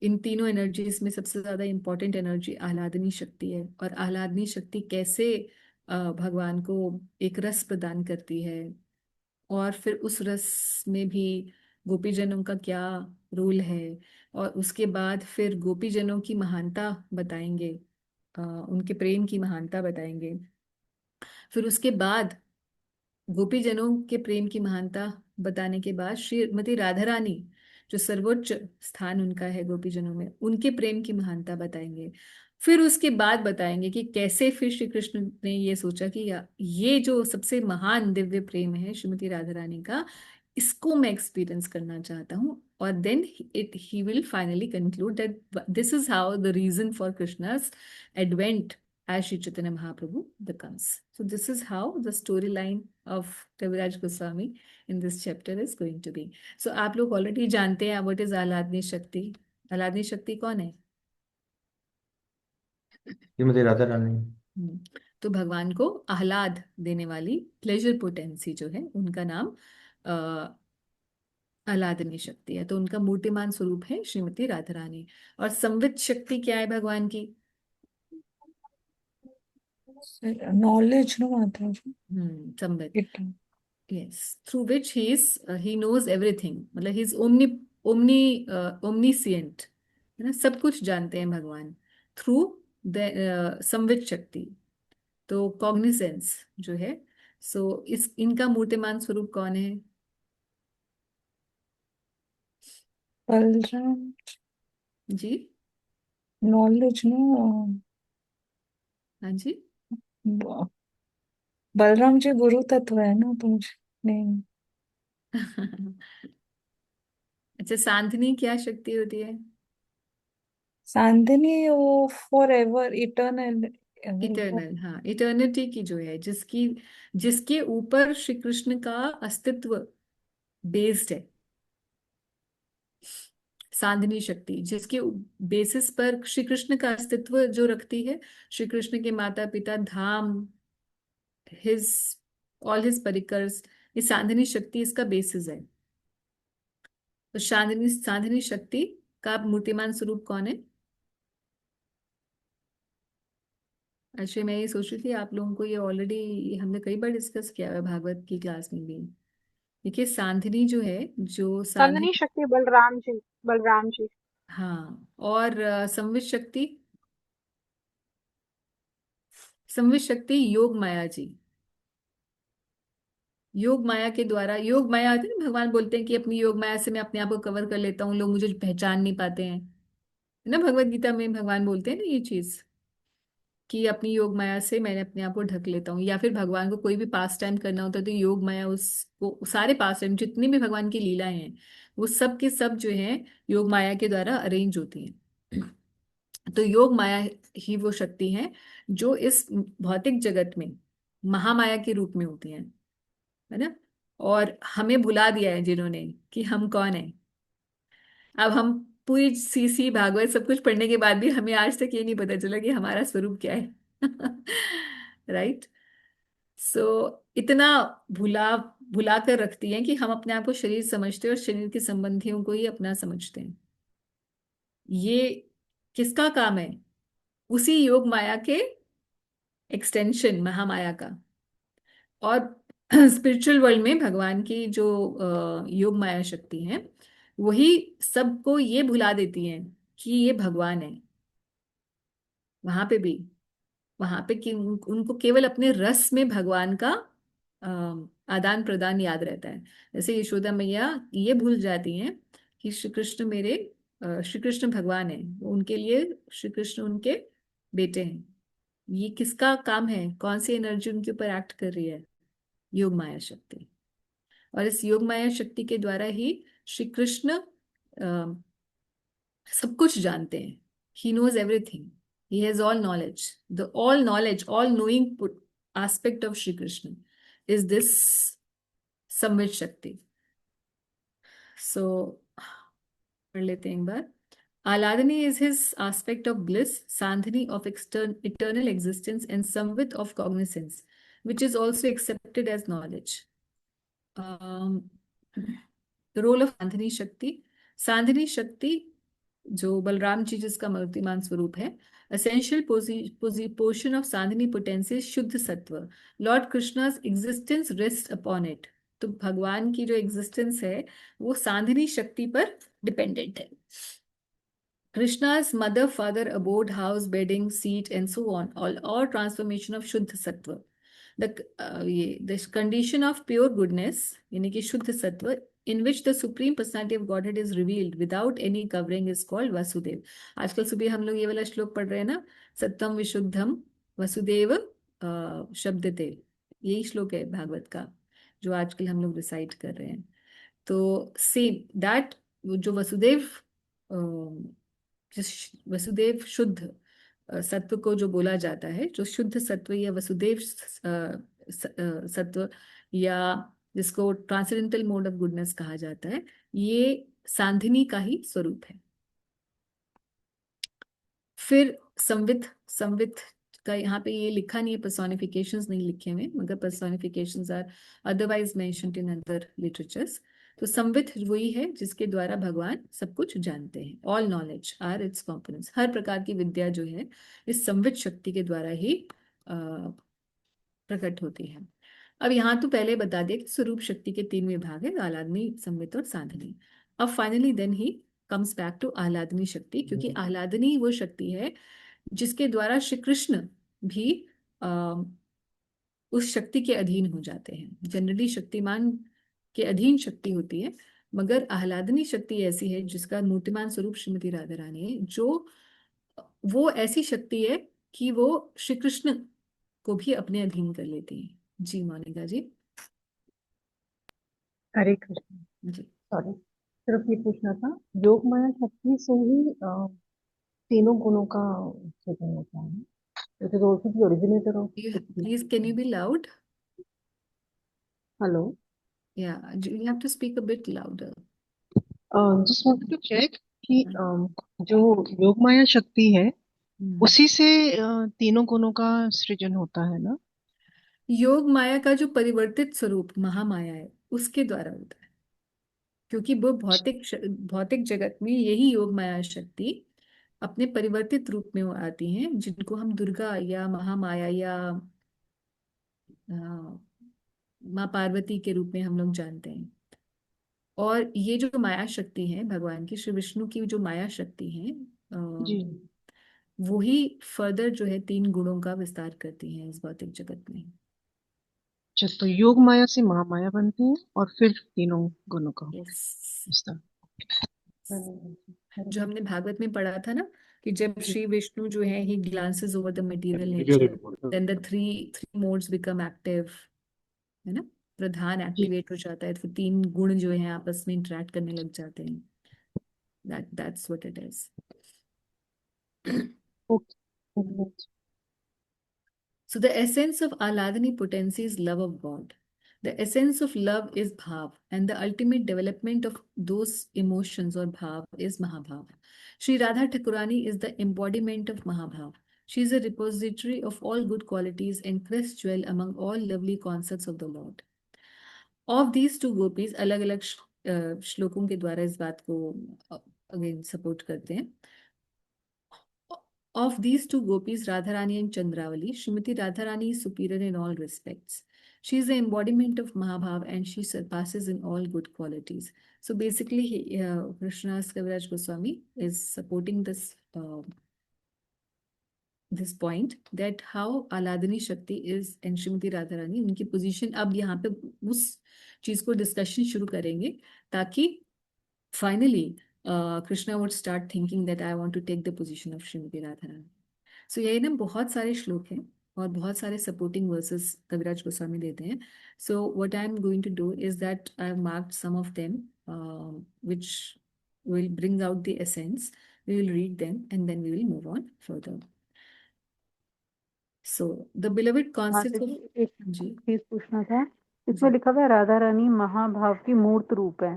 इन तीनों एनर्जीज में सबसे ज्यादा इंपॉर्टेंट एनर्जी आह्लादनी शक्ति है, और आह्लादनी शक्ति कैसे भगवान को एक रस प्रदान करती है, और फिर उस रस में भी गोपीजनों का क्या रोल है, और उसके बाद फिर गोपीजनों की महानता बताएंगे, उनके प्रेम की महानता बताएंगे। फिर उसके बाद गोपीजनों के प्रेम की महानता बताने के बाद श्रीमती राधा रानी, जो सर्वोच्च स्थान उनका है गोपीजनों में, उनके प्रेम की महानता बताएंगे। फिर उसके बाद बताएंगे कि कैसे फिर श्री कृष्ण ने ये सोचा कि ये जो सबसे महान दिव्य प्रेम है श्रीमती राधा रानी का, इसको मैं एक्सपीरियंस करना चाहता हूँ। और then it he will finally conclude that this is how the reason for Krishna's advent as Sri Chaitanya Mahaprabhu becomes. So this is how the storyline of Kaviraj Goswami in this chapter is going to be. So आप लोग already जानते हैं what is आह्लादनी शक्ति। आह्लादनी शक्ति कौन है? श्रीमती राधा रानी। तो भगवान को आह्लाद देने वाली प्लेजर पोटेंसी जो है, उनका नाम आह्लादनी शक्ति है। तो उनका मूर्तिमान स्वरूप है श्रीमती राधा रानी। और संवित शक्ति क्या है भगवान की? knowledge, no, Mataji. Sambit, It, yes, through which he knows everything, मतलब he is omniscient, है ना, सब कुछ जानते हैं भगवान थ्रू द संवित शक्ति। तो कॉग्निसेंस जो है, सो इस इनका मूर्तिमान स्वरूप कौन है? Balram, जी, knowledge, no. हाँ जी। बलराम जी गुरु तत्व है ना, तो मुझे नहीं। अच्छा, सांधनी क्या शक्ति होती है? सांदनी वो फॉर एवर इटर्नल। इटर्नल, हाँ, इटर्निटी की जो है, जिसकी जिसके ऊपर श्री कृष्ण का अस्तित्व बेस्ड है, सांधनी शक्ति जिसके बेसिस पर श्री कृष्ण का अस्तित्व जो रखती है, श्री कृष्ण के माता पिता, धाम, हिज ऑल हिज परिकर्स, ये सांधनी शक्ति इसका बेसिस है। तो सांधनी सांधनी शक्ति का मूर्तिमान स्वरूप कौन है? अच्छा, मैं ये सोच रही थी आप लोगों को ये ऑलरेडी हमने कई बार डिस्कस किया है भागवत की क्लास में भी। देखिए, सांधनी जो है, जो संदनी शक्ति बलराम जी। हाँ, और संवित शक्ति, संवित शक्ति योग माया जी। योग माया के द्वारा, योग माया आती है ना, भगवान बोलते हैं कि अपनी योग माया से मैं अपने आप को कवर कर लेता हूँ, लोग मुझे पहचान नहीं पाते हैं, है ना। भगवत गीता में भगवान बोलते हैं ना ये चीज, कि अपनी योग माया से मैंने अपने आप को ढक लेता हूँ। या फिर भगवान को कोई भी पास टाइम करना होता है तो योग माया उसको, सारे पास टाइम जितनी भी भगवान की लीलाएं हैं, वो सब के सब जो है योग माया के द्वारा अरेंज होती हैं। तो योग माया ही वो शक्ति है जो इस भौतिक जगत में महामाया के रूप में होती है ना। और हमें भुला दिया है जिन्होंने कि हम कौन है। अब हम पूरी सीसी भागवत सब कुछ पढ़ने के बाद भी हमें आज तक ये नहीं पता चला कि हमारा स्वरूप क्या है। राइट। सो इतना भुला भुला कर रखती है कि हम अपने आप को शरीर समझते हैं और शरीर के संबंधियों को ही अपना समझते हैं। ये किसका काम है? उसी योग माया के एक्सटेंशन, महामाया का। और स्पिरिचुअल वर्ल्ड में भगवान की जो योग माया शक्ति है, वही सबको ये भुला देती है कि ये भगवान है। वहां पे भी, वहां पे कि उनको केवल अपने रस में भगवान का आदान प्रदान याद रहता है। जैसे यशोदा मैया ये भूल जाती हैं कि श्री कृष्ण मेरे श्री कृष्ण भगवान है, उनके लिए श्री कृष्ण उनके बेटे हैं। ये किसका काम है, कौन सी एनर्जी उनके ऊपर एक्ट कर रही है? योग माया शक्ति। और इस योग माया शक्ति के द्वारा ही श्री कृष्ण सब कुछ जानते हैं। He knows everything, he has all knowledge. The all knowledge, all knowing aspect of Shri Krishna is this samvit shakti. So पढ़ लेते हैं एक बार। Aladani is his aspect of bliss, Sandhini of eternal existence, and Samvit of cognizance, which is also accepted as knowledge. The role of Sandhini Shakti. Sandhini Shakti जो बलराम जी जिसका मूर्तिमान स्वरूप है, essential portion of Sandhini potency is शुद्ध सत्व. Lord Krishna's existence rests upon it. तो भगवान की जो एग्जिस्टेंस है वो सांधनी शक्ति पर डिपेंडेंट है। Krishna's mother, father, abode, house, bedding, seat, and so on, all transformation of Shuddha Sattva. The condition of pure goodness, यानी कि शुद्ध सत्व, in which the supreme personality of Godhead is revealed without any covering, is called Vasudev. आजकल सुबह हम लोग ये वाला श्लोक पढ़ रहे हैं ना, सत्यम विशुद्धम वसुदेव शब्दते, यही श्लोक है भागवत का जो आजकल हम लोग रिसाइट कर रहे हैं। तो सेम दैट जो वसुदेव शुद्ध सत्व को जो बोला जाता है, जो शुद्ध सत्व या वसुदेव सत्व या जिसको ट्रांसेंडेंटल मोड ऑफ गुडनेस कहा जाता है, ये सांधिनी का ही स्वरूप है। फिर संवित का यहाँ पे ये लिखा नहीं है, पर्सोनिफिकेशंस नहीं लिखे हुए, मगर personifications are otherwise mentioned in other literatures. तो संवित वही है जिसके द्वारा भगवान सब कुछ जानते हैं। All knowledge are its components. हर प्रकार की विद्या जो है इस संवित शक्ति के द्वारा ही प्रकट होती है। अब यहाँ तो पहले बता दिया कि स्वरूप शक्ति के 3 विभाग है, आह्लादनी, संवित और सांधनी। अब finally then he comes back to ahladini shakti, क्योंकि आह्लादनी वो शक्ति है जिसके द्वारा श्री कृष्ण भी उस शक्ति के अधीन हो जाते हैं। जनरली शक्तिमान के अधीन शक्ति होती है, मगर आह्लादनी शक्ति ऐसी है जिसका मूर्तिमान स्वरूप श्रीमती राधा रानी है, जो वो ऐसी शक्ति है कि वो श्री कृष्ण को भी अपने अधीन कर लेती है। जी मोनिका जी। हरे कृष्ण। जी सॉरी, सिर्फ ये पूछना था, योग माया शक्ति से ही तीनों गुणों का सृजन होता है। It is also the originator of please can you be loud? Hello. Yeah, you have to speak a bit louder. Just wanted to check कि जो योग माया शक्ति है उसी से तीनों गुणों का सृजन होता है ना? योग माया का जो परिवर्तित स्वरूप महामाया है उसके द्वारा होता है, क्योंकि वो भौतिक जगत में यही योग माया शक्ति अपने परिवर्तित रूप में आती हैं, जिनको हम दुर्गा या महामाया या माँ पार्वती के रूप में हम लोग जानते हैं। और ये जो माया शक्ति है भगवान की, श्री विष्णु की जो माया शक्ति है, जी। वो ही फर्दर जो है 3 गुणों का विस्तार करती है इस भौतिक जगत में। अच्छा, तो योग माया से महामाया बनते हैं और फिर तीनों गुणों का विस्तार। जो हमने भागवत में पढ़ा था ना कि जब श्री विष्णु जो है he glances over the material nature, then the three modes become active, है ना, प्रधान एक्टिवेट हो जाता है, तो 3 गुण जो है आपस में इंटरेक्ट करने लग जाते हैं। that's what it is. So the essence of Ahladani potency is love of God. The essence of love is bhav, and the ultimate development of those emotions or bhav is Mahabhav. Shri Radha Thakurani is the embodiment of Mahabhav. She is a repository of all good qualities and quest jewel among all lovely concerts of the Lord. Of these two gopis, अलग अलग श्लोकों के द्वारा इस बात को again support करते हैं। Of these two gopis, Radharani and Chandravali, Srimati Radharani is superior in all respects. She is the embodiment of Mahabhav and she surpasses in all good qualities. So basically, Krishnadas Kaviraj Goswami is supporting this. और ये जो माया शक्ति है भगवान की, श्री विष्णु जो है he glances over the material nature, then the three modes become active, है ना, प्रधान एक्टिवेट हो जाता है, तो 3 गुण जो है आपस में इंटरेक्ट करने लग जाते हैं। that's what it is. So the essence of Ahladani potency is love of God. The essence of love is bhav, and the ultimate development of those emotions or bhav is Mahabhav. Shri Radha Thakurani is the embodiment of Mahabhav. She is a repository of all good qualities. So basically, Krishnadas Kaviraj Goswami is supporting this this point that how Aladini Shakti is and Shrimati Radharani उनकी position, अब यहाँ पे उस चीज को discussion शुरू करेंगे ताकि finally Krishna would start thinking that I want to take the position of Shrimati Radharani. So यही ना बहुत सारे श्लोक हैं और बहुत सारे सपोर्टिंग वर्सेस कविराज गोस्वामी देते हैं. So what I am going to do is that I have marked some of them which will bring out the essence. We will read them and then we will move on further. So the beloved concept माता of जी एक जी चीज पूछना था, इसमें जी लिखा हुआ है राधा रानी महाभाव की मूर्त रूप है।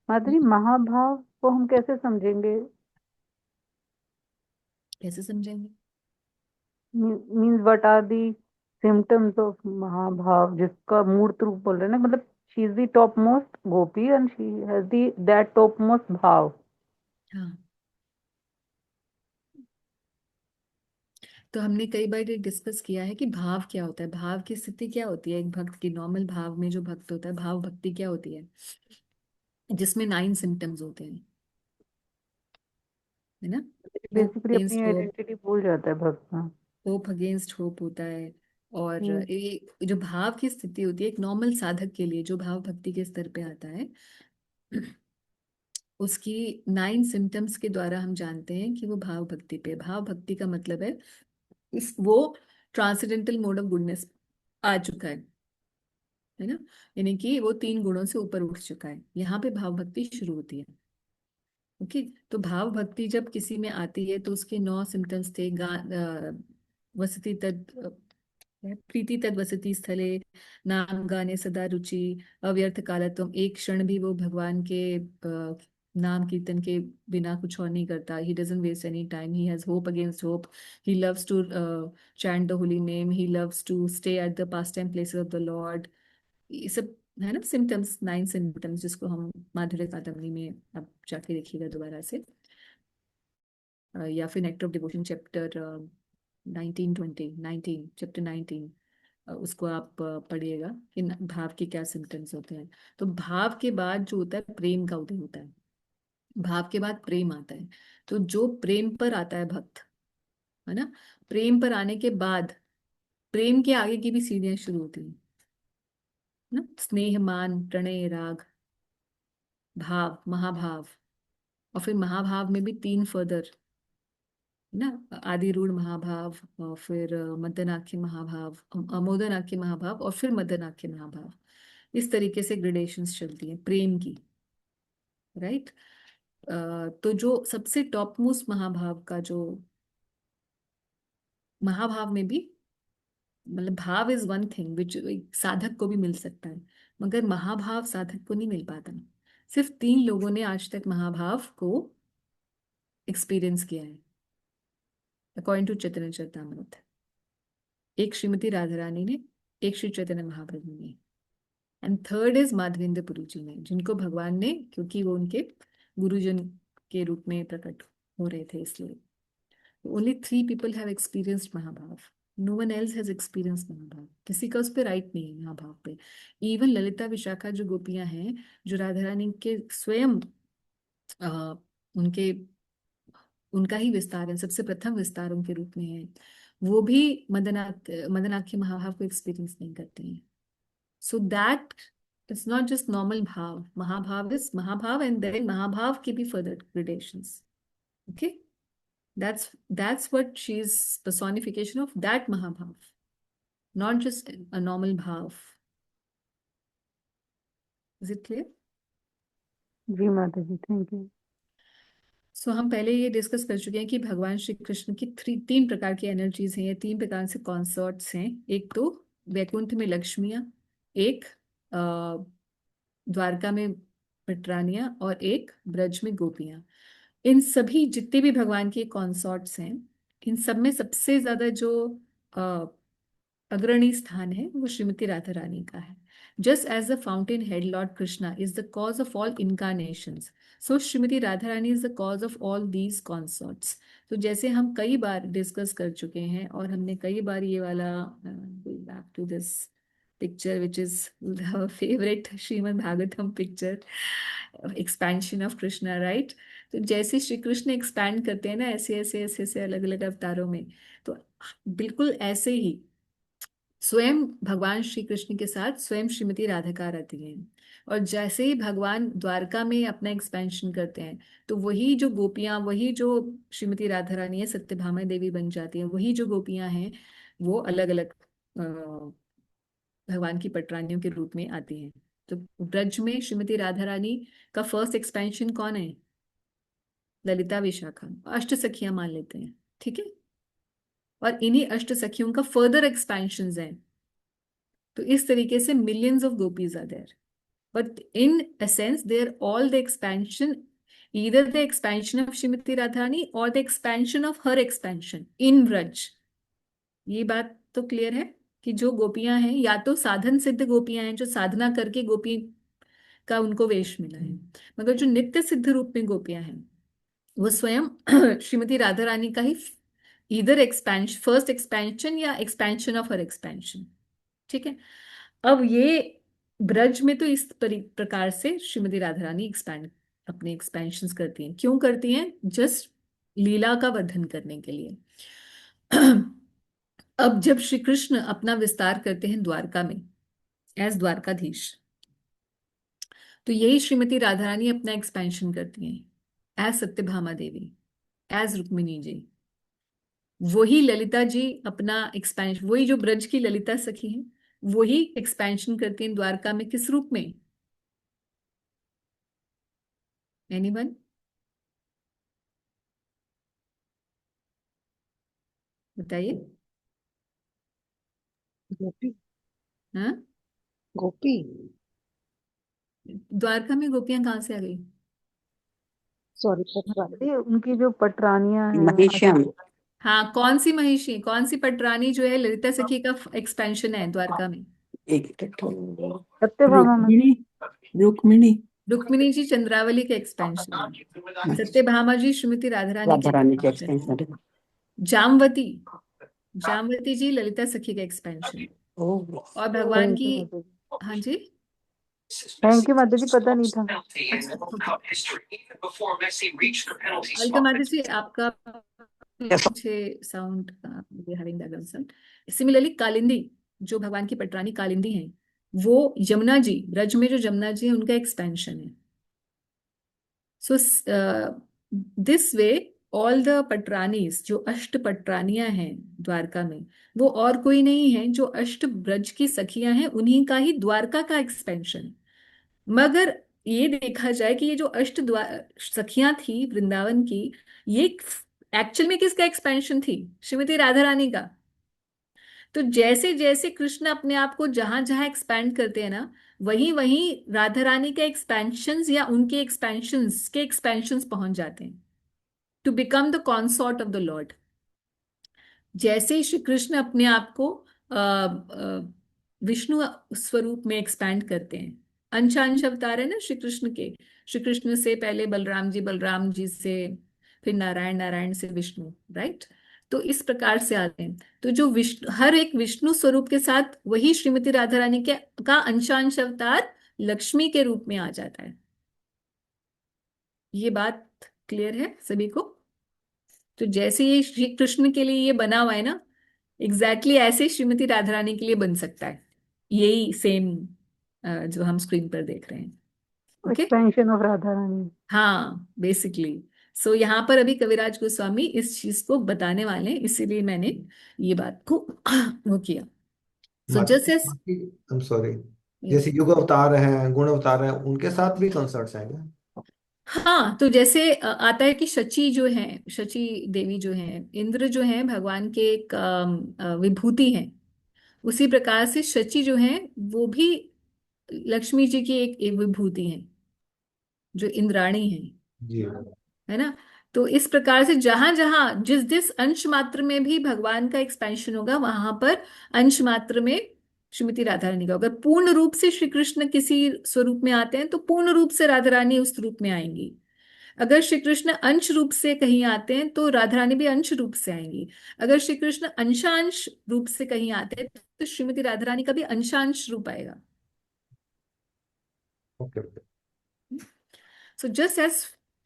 माता जी महाभाव को हम कैसे समझेंगे? कैसे समझेंगे? Means what are the symptoms of mahabhava, जिसका मूर्त रूप बोल रहे हैं ना, मतलब she is the top most gopi and she has the that top most bhava. हाँ, तो हमने कई बार ये डिस्कस किया है कि भाव क्या होता है, भाव की स्थिति क्या होती है एक भक्त की। नॉर्मल भाव में जो भक्त होता है, भाव भक्ति क्या होती है, जिसमें 9 सिम्टम्स होते हैं, है ना? होप बेसिकली अपनी अगेंस्ट होप, आइडेंटिटी भूल जाता है भक्त। हाँ। होप अगेंस्ट होप होता है। और हम्म। ये जो भाव की स्थिति होती है एक नॉर्मल साधक के लिए, जो भाव भक्ति के स्तर पे आता है, उसकी 9 सिम्टम्स के द्वारा हम जानते हैं कि वो भाव भक्ति पे। भाव भक्ति का मतलब है वो ट्रांसेंडेंटल मोड ऑफ गुडनेस आ चुका है ना, यानी कि वो 3 गुणों से ऊपर उठ चुका है। यहाँ पे भाव भक्ति शुरू होती है। ओके, तो भाव भक्ति जब किसी में आती है तो उसके 9 सिम्टम्स थे। वसति तद प्रीति तद वसति स्थले, नाम गाने सदा रुचि, अव्यर्थ कालत्वम, एक क्षण भी वो भगवान के नाम कीर्तन के बिना कुछ और नहीं करता। He doesn't waste any time, he has hope against hope, he loves to chant the holy name, he loves to stay at the pastime places of the Lord. ये सब है ना सिम्टम्स, 9 सिम्टम्स, जिसको हम माधुर्य कादम्बरी में आप जाके देखिएगा दोबारा से, या फिर nectar of devotion chapter 19 chapter 19, उसको आप पढ़िएगा कि भाव के क्या सिम्टम्स होते हैं। तो भाव के बाद जो होता है प्रेम का उदय होता है, भाव के बाद प्रेम आता है। तो जो प्रेम पर आता है भक्त, है ना, प्रेम पर आने के बाद प्रेम के आगे की भी सीढ़ियां शुरू होती हैं ना, स्नेह मान प्रणय राग भाव महाभाव। और फिर महाभाव में भी 3 फर्दर ना, आदि रूढ़ महाभाव, और फिर मदनाख्य महाभाव, अमोदनाख्य महाभाव, और फिर मदनाख्य महाभाव। इस तरीके से ग्रेडेशंस चलती हैं प्रेम की, राइट। तो जो सबसे टॉप मोस्ट महाभाव का जो महाभाव में भी, मतलब भाव इज वन थिंग विच साधक को भी मिल सकता है, मगर महाभाव साधक को नहीं मिल पाता। सिर्फ 3 लोगों ने आज तक महाभाव को एक्सपीरियंस किया है अकॉर्डिंग टू चैतन्य चरितामृत। एक श्रीमती राधा रानी ने, एक श्री चैतन्य महाप्रभु ने, and third is Madhavendra Puri ji ने, जिनको भगवान ने, क्योंकि वो उनके गुरुजन के रूप में प्रकट हो रहे थे, इसलिए only 3 people have experienced mahabhava. No one else has experience mahabhava. किसी का उस पर राइट नहीं है महाभाव पे। इवन ललिता विशाखा जो गोपियां हैं, जो राधा रानी के स्वयं उनके उनका ही विस्तार है, सबसे प्रथम विस्तार उनके रूप में है, वो भी मदनाख्य महाभाव को एक्सपीरियंस नहीं करते हैं। So that it's not just normal भाव, महाभाव इज महाभाव, एंड देन महाभाव के भी further gradations. Okay, that's what she's personification of that mahabhav, not just a normal bhav. Is it clear? जी माता जी, थैंक यू। सो हम पहले ये डिस्कस कर चुके हैं कि भगवान श्री कृष्ण की 3 प्रकार की एनर्जीज हैं, ये 3 प्रकार से कॉन्सर्ट्स हैं। एक तो वैकुंठ में लक्ष्मियां, एक द्वारका में पटरानियां, और एक ब्रज में गोपियां। इन सभी जितने भी भगवान के कॉन्सॉर्ट्स हैं, इन सब में सबसे ज्यादा जो अग्रणी स्थान है वो श्रीमती राधा रानी का है। Just as the fountain head Lord Krishna is the cause of all incarnations, so Shrimati Radha Rani is the cause of all these consorts. तो जैसे हम कई बार डिस्कस कर चुके हैं, और हमने कई बार ये वाला back to this picture, which is the favorite Srimad Bhagavatam picture, expansion of Krishna, right? तो जैसे श्री कृष्ण एक्सपैंड करते हैं ना, ऐसे ऐसे ऐसे ऐसे अलग अलग अवतारों में, तो बिल्कुल ऐसे ही स्वयं भगवान श्री कृष्ण के साथ स्वयं श्रीमती राधिका रहती हैं। और जैसे ही भगवान द्वारका में अपना एक्सपेंशन करते हैं, तो वही जो गोपियां, वही जो श्रीमती राधा रानी है, सत्यभामा देवी बन जाती हैं, वही जो गोपियां हैं वो अलग अलग भगवान की पटरानियों के रूप में आती हैं। तो ब्रज में श्रीमती राधा रानी का फर्स्ट एक्सपेंशन कौन है? ललिता विशाखा, अष्ट सखियां मान लेते हैं, ठीक है। और इन्हीं अष्ट सखियों का फर्दर एक्सपेंशन है। तो इस तरीके से millions of gopis are there, but in essence they are all the expansion, either the expansion of Shrimati Radharani or the expansion of her expansion in Braj। ये बात तो क्लियर है कि जो गोपियां हैं या तो साधन सिद्ध गोपियां हैं, जो साधना करके गोपी का उनको वेश मिला है, मगर जो नित्य सिद्ध रूप में गोपियां हैं वो स्वयं श्रीमती राधा रानी का ही इधर एक्सपेंशन, फर्स्ट एक्सपेंशन या एक्सपेंशन ऑफ हर एक्सपेंशन, ठीक है। अब ये ब्रज में तो इस प्रकार से श्रीमती राधा रानी एक्सपैंड अपने एक्सपेंशंस करती हैं। क्यों करती हैं? जस्ट लीला का वर्धन करने के लिए। अब जब श्री कृष्ण अपना विस्तार करते हैं द्वारका में एज द्वारकाधीश, तो यही श्रीमती राधा रानी अपना एक्सपेंशन करती हैं एज सत्यभामा देवी, एज रुक्मिणी जी। वही ललिता जी अपना एक्सपेंशन, वही जो ब्रज की ललिता सखी हैं, वही एक्सपेंशन करती हैं द्वारका में। किस रूप में? एनीवन? बताइए। गोपी। हाँ, गोपी। द्वारका में गोपियां कहाँ से आ गई? सॉरी, पटरानी। ये उनकी जो पटरानियां हैं महिष्यम। हाँ, कौन सी महिषी, कौन सी पटरानी जो है ललिता सखी का एक्सपेंशन है द्वारका में? एक सत्यभामा में। रुक्मिणी। रुक्मिणी। रुक्मिणी जी चंद्रावली का एक्सपेंशन है। सत्यभामा जी श्रीमती राधा रानी राधा रानी के एक्सपेंशन है। एक्सटेंशन। जामवती, जामवती जी ललिता सखी का एक्सपेंशन है। और भगवान थैंक की, यू माता जी। हाँ जी, थैंक यू माता जी, पता नहीं था। अलका माता जी आपका पीछे sound, having background sound. Similarly Kalindi, जो भगवान की पटरानी कालिंदी हैं, वो यमुना जी, ब्रज में जो यमुना जी है उनका एक्सपेंशन है। So this way all the patranis, जो अष्ट पटरानियां हैं द्वारका में, वो और कोई नहीं है, जो अष्ट ब्रज की सखियां हैं उन्हीं का ही द्वारका का एक्सपेंशन। मगर ये देखा जाए कि ये जो सखियां थी वृंदावन की, ये एक्चुअल में किसका एक्सपेंशन थी? श्रीमती राधा रानी का। तो जैसे जैसे कृष्ण अपने आप को जहां जहां एक्सपैंड करते हैं ना, वहीं वहीं राधा रानी के एक्सपेंशंस या उनके एक्सपेंशंस पहुंच जाते हैं to become the consort of the Lord. जैसे ही श्री कृष्ण अपने आप को विष्णु स्वरूप में एक्सपैंड करते हैं, अंश अंश अवतार है ना श्री कृष्ण के। श्री कृष्ण से पहले बलराम जी, बलराम जी से फिर नारायण, नारायण से विष्णु, राइट। तो इस प्रकार से आते हैं। तो जो विष्णु, हर एक विष्णु स्वरूप के साथ वही श्रीमती राधा रानी के का अंशांश अवतार लक्ष्मी के रूप में आ जाता है। ये बात क्लियर है सभी को? तो जैसे ये श्री कृष्ण के लिए ये बना हुआ है ना, एग्जैक्टली ऐसे श्रीमती राधा रानी के लिए बन सकता है। यही सेम जो हम स्क्रीन पर देख रहे हैं। ओके, एक्सपेंशन ऑफ राधा रानी। हाँ, बेसिकली। सो यहाँ पर अभी कविराज गोस्वामी इस चीज को बताने वाले हैं, इसीलिए मैंने ये बात को वो किया। So just S, I am sorry, जैसे युग अवतार हैं, गुण अवतार हैं, उनके साथ भी कंसर्ट्स हैं क्या? हाँ, तो जैसे आता है कि शची जो है, शची देवी जो है, इंद्र जो है भगवान के एक विभूति हैं। उसी प्रकार से शची जो है वो भी लक्ष्मी जी की एक विभूति है, जो इंद्राणी है। जी। है ना? तो इस प्रकार से जहां जहां जिस जिस अंश मात्र में भी भगवान का एक्सपेंशन होगा, वहां पर अंश मात्र में श्रीमती राधा रानी का होगा। अगर पूर्ण रूप से श्री कृष्ण किसी स्वरूप में आते हैं तो पूर्ण रूप से राधा रानी उस रूप में आएंगी। अगर श्री कृष्ण अंश रूप से कहीं आते हैं तो राधा रानी भी अंश रूप से आएंगी। अगर श्री कृष्ण अंशांश रूप से कहीं आते हैं तो श्रीमती राधा रानी का भी अंशांश रूप आएगा। Okay okay. So just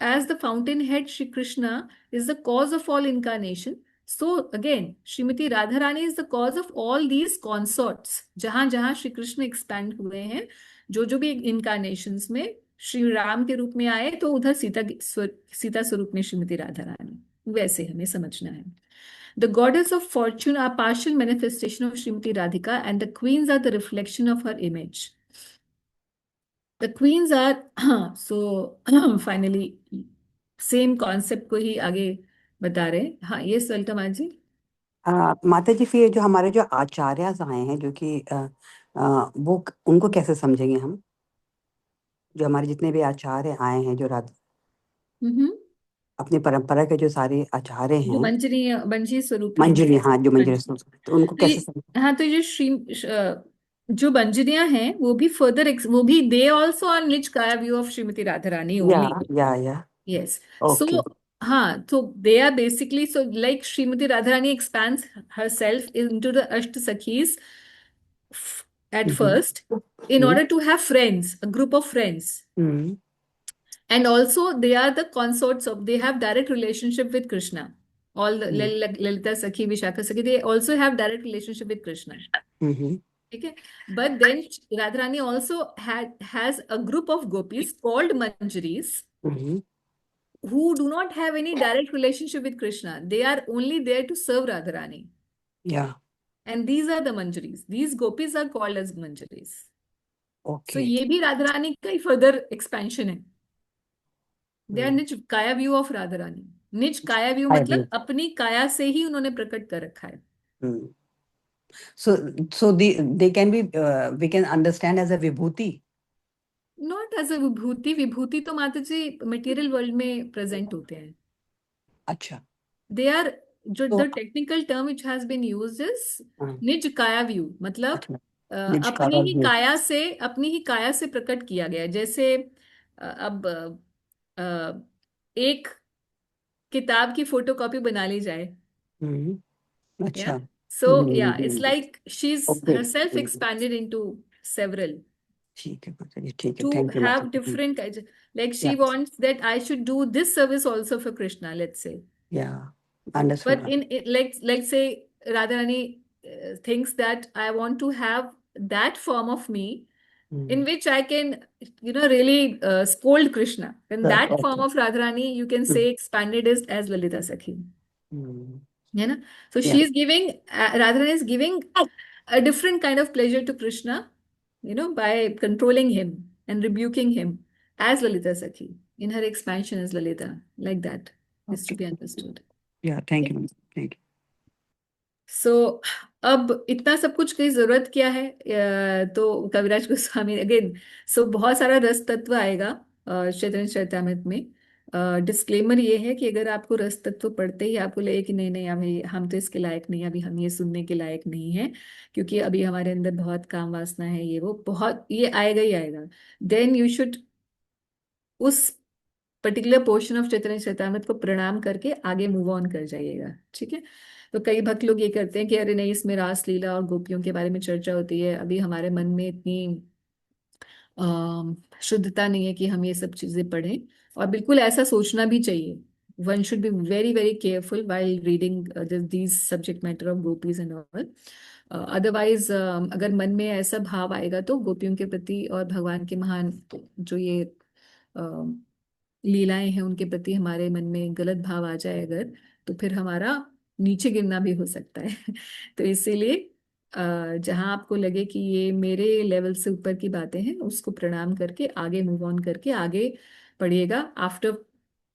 as the fountainhead Shri Krishna is the cause of all incarnation, so again Srimati Radharani is the cause of all these consorts. जहां जहां श्री कृष्ण एक्सपैंड हुए हैं, जो भी इनकारनेशंस में श्री राम के रूप में आए तो उधर सीता स्वरूप में श्रीमती राधा रानी, वैसे हमें समझना है। The goddess of fortune are partial manifestation of Srimati Radhika and the queens are the reflection of her image. The queens are so finally same concept को ही आगे बता रहे हैं। हाँ, ये सलटमा जी। माता जी, फिर जो हमारे जो आचार्य आए हैं जो कि वो उनको कैसे समझेंगे हम, जो हमारे जितने भी आचार्य आए हैं, जो हम्म अपनी परंपरा के जो सारे आचार्य जो हैं, मंजरी स्वरूप हैं, मंजरी, हाँ, जो मंजरी मंजरी। स्वरूप, तो उनको तो कैसे समझें? हाँ, तो ये जो मंजरियां हैं वो भी वो भी दे ऑल्सो आर निज काया व्यू ऑफ श्रीमती राधा रानी या ओनली। या Yes. Okay. So, so they are basically, so like Srimati Radharani expands herself into the Ashtasakhis at first in order to have friends, a group of friends. And also they are the consorts of, they have direct relationship with Krishna. All the Lalita Sakhi, Vishakha Sakhi, they also have direct relationship with Krishna. Okay. But then Radharani also has a group of gopis called Manjaris, who do not have any direct relationship with Krishna. They are only there to serve Radharani. या And these are the Manjaris. These gopis are called as Manjaris. So okay. ये भी Radharani का ही further expansion है. They are निज काया view of Radharani. निज काया view मतलब अपनी काया से ही उन्होंने प्रकट कर रखा है. So they can be we can understand as a vibhuti. Not as a विभूति. विभूति तो माता जी मटेरियल वर्ल्ड में प्रेजेंट होते हैं. अच्छा। They are, जो the technical term which has been used is निज काया व्यू, मतलब अपनी ही काया से प्रकट किया गया है। जैसे अब एक किताब की फोटोकॉपी बना ली जाए, अच्छा। so yeah, it's like she's herself expanded into several ठीक है माता जी, ठीक है, to थैंक यू have माता जी। different kinds, like she Yeah. wants that I should do this service also for Krishna, let's say. Yeah, understood. But like say Radharani thinks that I want to have that form of me in which I can, really scold Krishna. Then that form of Radharani you can say expanded is as Lalita Sakhi. You know? So Yeah. she is giving, Radharani is giving a different kind of pleasure to Krishna, by controlling him and rebuking him as Lalita Sakhi. In her expansion as Lalita, like that is to be understood. Yeah, thank you. Thank you. सो अब इतना सब कुछ की जरूरत क्या है, तो कविराज Goswami again, सो बहुत सारा रस तत्व आएगा चैतन्य चरितामृत में। डिस्क्लेमर ये है कि अगर आपको रस तत्व पढ़ते ही आपको लगे कि नहीं नहीं अभी हम तो इसके लायक नहीं, अभी हम ये सुनने के लायक नहीं है, क्योंकि अभी हमारे अंदर बहुत काम वासना है, ये वो बहुत ये आएगा ही आएगा, देन यू शुड उस पर्टिकुलर पोर्शन ऑफ चैतन्य चरितामृत को प्रणाम करके आगे मूव ऑन कर जाइएगा। ठीक है। तो कई भक्त लोग ये करते हैं कि अरे नहीं, इसमें रास लीला और गोपियों के बारे में चर्चा होती है, अभी हमारे मन में इतनी शुद्धता नहीं है कि हम ये सब चीजें पढ़ें, और बिल्कुल ऐसा सोचना भी चाहिए। One should be very very careful while reading these subject matter of gopis and all. Otherwise अगर मन में ऐसा भाव आएगा तो गोपियों के प्रति और भगवान के महान जो ये लीलाएं हैं उनके प्रति हमारे मन में गलत भाव आ जाए अगर, तो फिर हमारा नीचे गिरना भी हो सकता है। तो इसीलिए जहां आपको लगे कि ये मेरे लेवल से ऊपर की बातें हैं, उसको प्रणाम करके आगे मूव ऑन करके आगे पढ़िएगा। After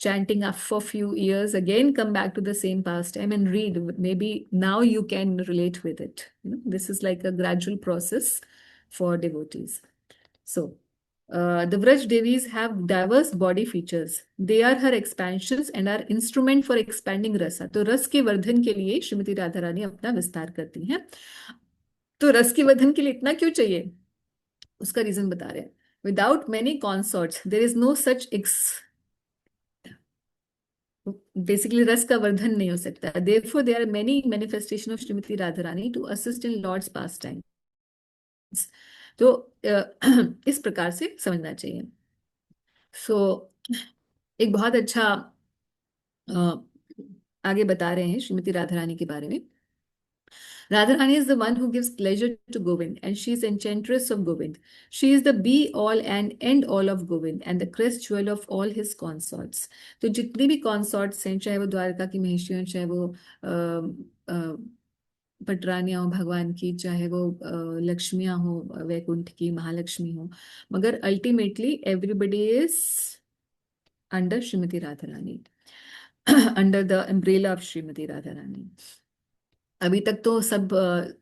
chanting up for few years, again come back to the same pastime and read. Maybe now you can relate with it. This is like a gradual process for devotees. So the Vraj Devis have diverse body features. They are her expansions and are instrument for expanding rasa. तो रस के वर्धन के लिए श्रीमती राधा रानी अपना विस्तार करती हैं। तो रस के वर्धन के लिए इतना क्यों चाहिए, उसका रीजन बता रहे हैं। Without many consorts, there is no such basically रस का वर्धन नहीं हो सकता. Therefore, there are many manifestation of Srimati Radharani to assist in Lord's pastime. तो इस प्रकार से समझना चाहिए. सो एक बहुत अच्छा आगे बता रहे हैं श्रीमती राधा रानी के बारे में. Radharani is the one who gives pleasure to Govind, and she is enchantress of Govind. She is the be all and end all of Govind and the crest jewel of all his consorts. तो जितने भी consorts हैं, चाहे वो द्वारका की महिषी हो, चाहे वो पटरानियां हो भगवान की, चाहे वो लक्ष्मियां हो, वैकुंठ की महालक्ष्मी हो, मगर ultimately everybody is under Shrimati Radha Rani, under the umbrella of Shrimati Radha Rani. अभी तक तो सब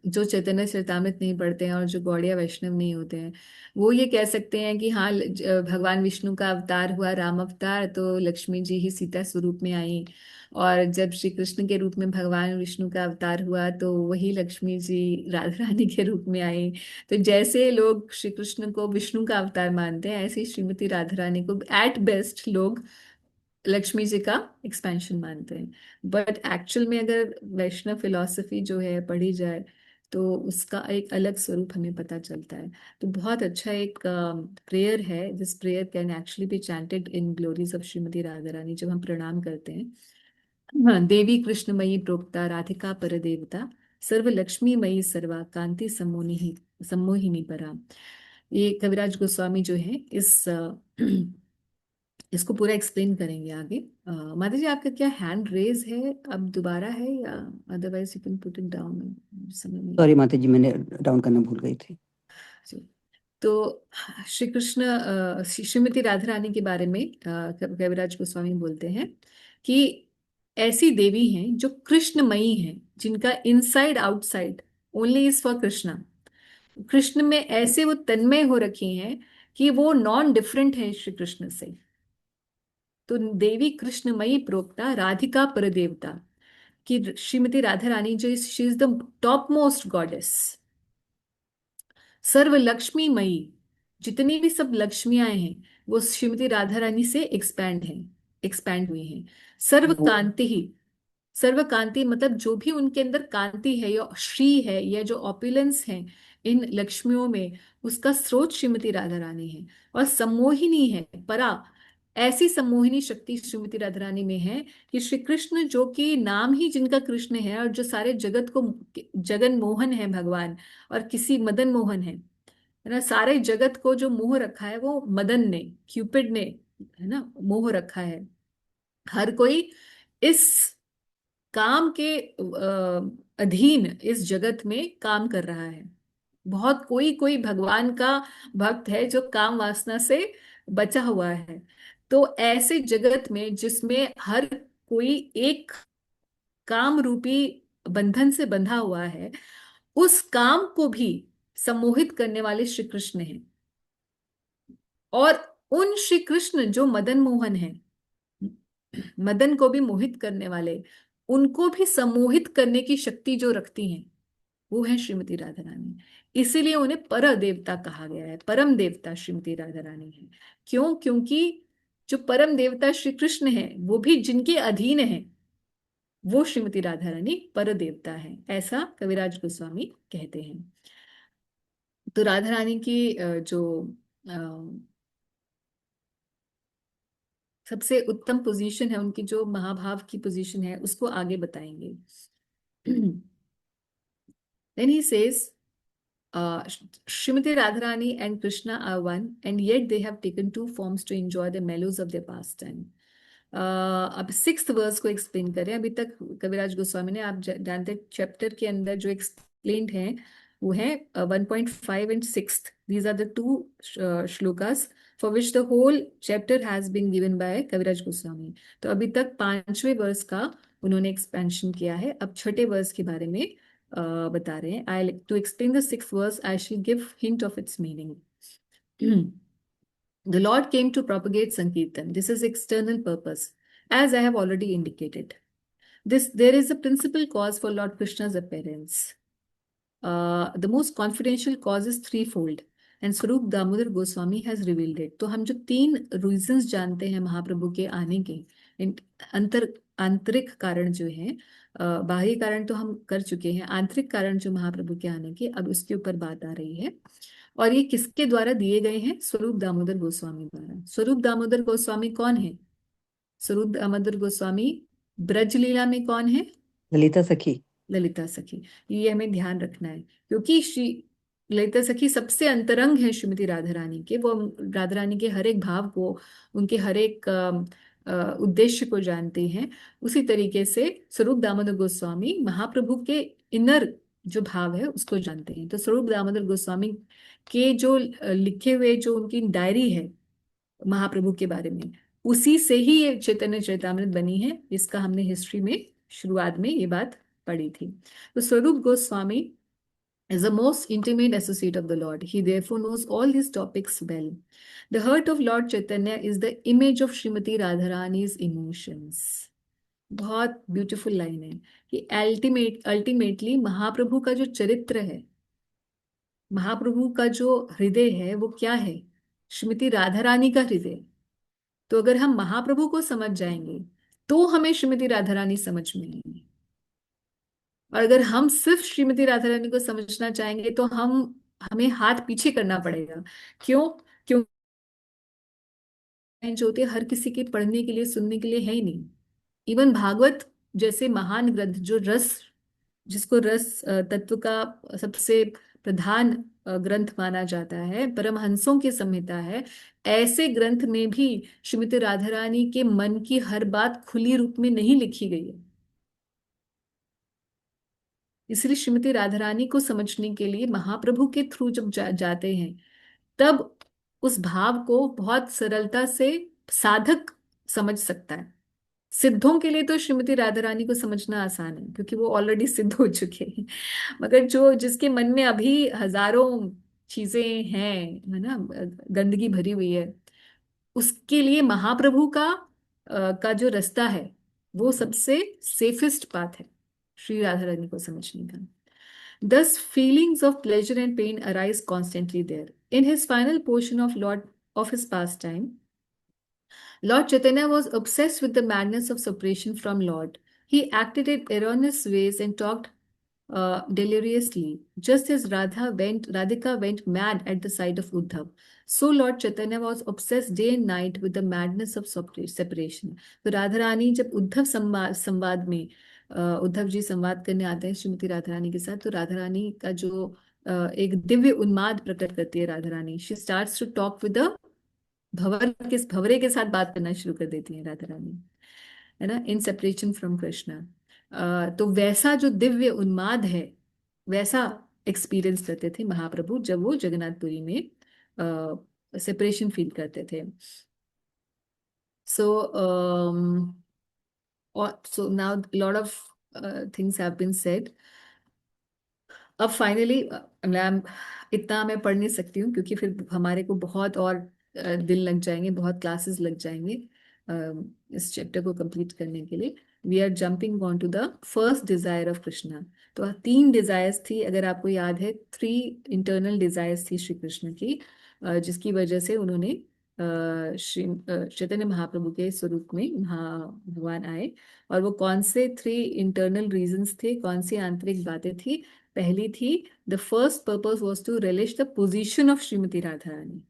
जो चैतन्य चरितामृत नहीं पढ़ते हैं और जो गौड़िया वैष्णव नहीं होते हैं, वो ये कह सकते हैं कि हाँ, भगवान विष्णु का अवतार हुआ राम अवतार, तो लक्ष्मी जी ही सीता स्वरूप में आई, और जब श्री कृष्ण के रूप में भगवान विष्णु का अवतार हुआ तो वही लक्ष्मी जी राधा रानी के रूप में आई. तो जैसे लोग श्री कृष्ण को विष्णु का अवतार मानते हैं, ऐसे ही श्रीमती राधा रानी को एट बेस्ट लोग लक्ष्मी जी का एक्सपेंशन मानते हैं. बट एक्चुअल में अगर वैष्णव फिलॉसफी जो है पढ़ी जाए तो उसका एक अलग स्वरूप हमें पता चलता है. तो बहुत अच्छा एक प्रेयर है. This prayer can actually be chanted in glories of Shrimati Radha Rani. जब हम प्रणाम करते हैं, हाँ, देवी कृष्णमयी प्रोक्ता राधिका पर देवता सर्व लक्ष्मीमयी सर्वा कांति सम्मोहिनी परा. ये कविराज गोस्वामी जो है इसको पूरा एक्सप्लेन करेंगे आगे. माता जी, आपका क्या हैंड रेज है, अब दोबारा है, या otherwise you can put it down. समय में सॉरी माता जी, मैंने डाउन करना भूल गई थी. तो श्री कृष्ण श्रीमती राधा रानी के बारे में कविराज गोस्वामी बोलते हैं कि ऐसी देवी हैं जो कृष्णमयी हैं, जिनका inside outside only is for Krishna. Krishna में ऐसे वो तन्मय हो रखी हैं कि वो नॉन डिफरेंट है श्री कृष्ण से. तो देवी कृष्णमयी प्रोक्ता राधिका पर देवता कि श्रीमती राधा रानी जो she is the top most goddess. सर्व लक्ष्मीमयी, जितनी भी सब लक्ष्मियां हैं वो श्रीमती राधा रानी से एक्सपैंड हुई हैं. सर्व कांति ही, सर्व कांति मतलब जो भी उनके अंदर कांति है या श्री है या जो ऑपुलेंस है इन लक्ष्मियों में, उसका स्रोत श्रीमती राधा रानी है. और सम्मोहिनी है, परा. ऐसी सम्मोहिनी शक्ति श्रीमती राधा रानी में है कि श्री कृष्ण, जो कि नाम ही जिनका कृष्ण है और जो सारे जगत को, जगन मोहन है भगवान, और किसी मदन मोहन है ना, सारे जगत को जो मोह रखा है वो मदन ने, क्यूपिड ने, है ना, मोह रखा है. हर कोई इस काम के अधीन इस जगत में काम कर रहा है. बहुत कोई भगवान का भक्त है जो काम वासना से बचा हुआ है. तो ऐसे जगत में जिसमें हर कोई एक काम रूपी बंधन से बंधा हुआ है, उस काम को भी सम्मोहित करने वाले श्री कृष्ण हैं. और उन श्री कृष्ण जो मदन मोहन है, मदन को भी मोहित करने वाले, उनको भी सम्मोहित करने की शक्ति जो रखती हैं, वो है श्रीमती राधा रानी. इसीलिए उन्हें पर देवता कहा गया है. परम देवता श्रीमती राधा रानी है. क्यों? क्योंकि जो परम देवता श्री कृष्ण है वो भी जिनके अधीन है, वो श्रीमती राधा रानी पर देवता है, ऐसा कविराज गोस्वामी कहते हैं. तो राधा रानी की जो सबसे उत्तम पोजीशन है, उनकी जो महाभाव की पोजीशन है, उसको आगे बताएंगे. Then he says, Srimati Radharani and Krishna are one, and yet they have taken two forms to enjoy the mellows of their pastime. अब 6th वर्स को एक्सप्लेन करें. अभी तक कविराज गोस्वामी ने, आप जानते, चैप्टर के अंदर जो एक्सप्लेन्ड है वो है 1.5 and 6th. These are the two shlokas for which the whole chapter has been given by कविराज गोस्वामी. तो अभी तक 5वें वर्स का उन्होंने एक्सपेंशन किया है. अब 6ठे वर्स के बारे में बता रहे हैं. To explain the 6th verse, I shall give hint of its meaning. The Lord came to propagate Sankirtan. This is external purpose, as I have already indicated. There is a principal cause for Lord Krishna's appearance. The most confidential cause is threefold, and Swarup Damodar Goswami has revealed it. तो हम जो 3 reasons जानते हैं महाप्रभु के आने के, अंतर आंतरिक कारण जो है, बाहरी कारण तो हम कर चुके हैं, आंतरिक कारण जो महाप्रभु के आने के, अब उसके ऊपर बात आ रही है। और ये किसके द्वारा दिए गए हैं? स्वरूप दामोदर गोस्वामी द्वारा। स्वरूप दामोदर गोस्वामी कौन है? स्वरूप दामोदर गोस्वामी ब्रज लीला में कौन है? ललिता सखी। ललिता सखी। ये हमें ध्यान रखना है, क्योंकि श्री ललिता सखी सबसे अंतरंग है श्रीमती राधा रानी के। वो राधा रानी के हर एक भाव को, उनके हर एक उद्देश्य को जानते हैं। उसी तरीके से स्वरूप दामोदर गोस्वामी महाप्रभु के इनर जो भाव है उसको जानते हैं। तो स्वरूप दामोदर गोस्वामी के जो लिखे हुए जो उनकी डायरी है महाप्रभु के बारे में, उसी से ही ये चैतन्य चरितामृत बनी है। इसका हमने हिस्ट्री में शुरुआत में ये बात पढ़ी थी। तो स्वरूप Goswami is the most intimate associate of the Lord. He therefore knows all these topics well. The heart of Lord Chaitanya is the image of Srimati Radharani's emotions. बहुत ब्यूटीफुल लाइन है कि अल्टीमेटली महाप्रभु का जो चरित्र है, महाप्रभु का जो हृदय है, वो क्या है? श्रीमती राधा रानी का हृदय। तो अगर हम महाप्रभु को समझ जाएंगे तो हमें श्रीमती राधा रानी समझ में आएंगी। और अगर हम सिर्फ श्रीमती राधा रानी को समझना चाहेंगे तो हमें हाथ पीछे करना पड़ेगा। क्यों? क्यों जो होते हर किसी के पढ़ने के लिए, सुनने के लिए है ही नहीं। इवन भागवत जैसे महान ग्रंथ, जो जिसको रस तत्व का सबसे प्रधान ग्रंथ माना जाता है, परमहंसों की संहिता है, ऐसे ग्रंथ में भी श्रीमती राधा रानी के मन की हर बात खुली रूप में नहीं लिखी गई है। इसलिए श्रीमती राधा रानी को समझने के लिए महाप्रभु के थ्रू जब जाते हैं, तब उस भाव को बहुत सरलता से साधक समझ सकता है। सिद्धों के लिए तो श्रीमती राधा रानी को समझना आसान है, क्योंकि वो ऑलरेडी सिद्ध हो चुके हैं। मगर जिसके मन में अभी हजारों चीजें हैं, है ना, गंदगी भरी हुई है, उसके लिए महाप्रभु का जो रास्ता है वो सबसे सेफेस्ट पाथ है श्री राधा रानी को समझने का। Thus, feelings of pleasure and pain arise constantly there. In his final portion of his pastime, Lord Chaitanya was obsessed with the madness of separation from Lord. He acted in erroneous ways and talked deliriously, just as Radhika went mad at the sight of Uddhav. So Lord Chaitanya was obsessed day and night with the madness of separation. तो राधा रानी जब उद्धव संवाद में उद्धव जी संवाद करने आते हैं श्रीमती राधा रानी के साथ, तो राधा रानी का जो एक दिव्य उन्माद प्रकट करती है Radha Rani. She starts to talk with भंवरे के साथ बात करना शुरू कर देती है राधा रानी, है ना, इन सेपरेशन फ्रॉम कृष्णा। तो वैसा जो दिव्य उन्माद है, वैसा एक्सपीरियंस करते थे महाप्रभु जब वो जगन्नाथपुरी में सेपरेशन फील करते थे। So now a lot of things have been said. अब फाइनली इतना मैं पढ़ नहीं सकती हूँ, क्योंकि फिर हमारे को बहुत और दिन लग जाएंगे, बहुत क्लासेस लग जाएंगे इस चैप्टर को कंप्लीट करने के लिए। We are jumping on to the first desire of Krishna. तो 3 डिजायर्स थी, अगर आपको याद है, 3 इंटरनल डिजायर्स थी श्री कृष्ण की, जिसकी वजह से उन्होंने श्री चैतन्य महाप्रभु के स्वरूप में भगवान आए। और वो कौन से 3 इंटरनल रीजंस थे, कौन सी आंतरिक बातें थी? पहली थी, the first purpose was to relish the position of Shrimati Radha Rani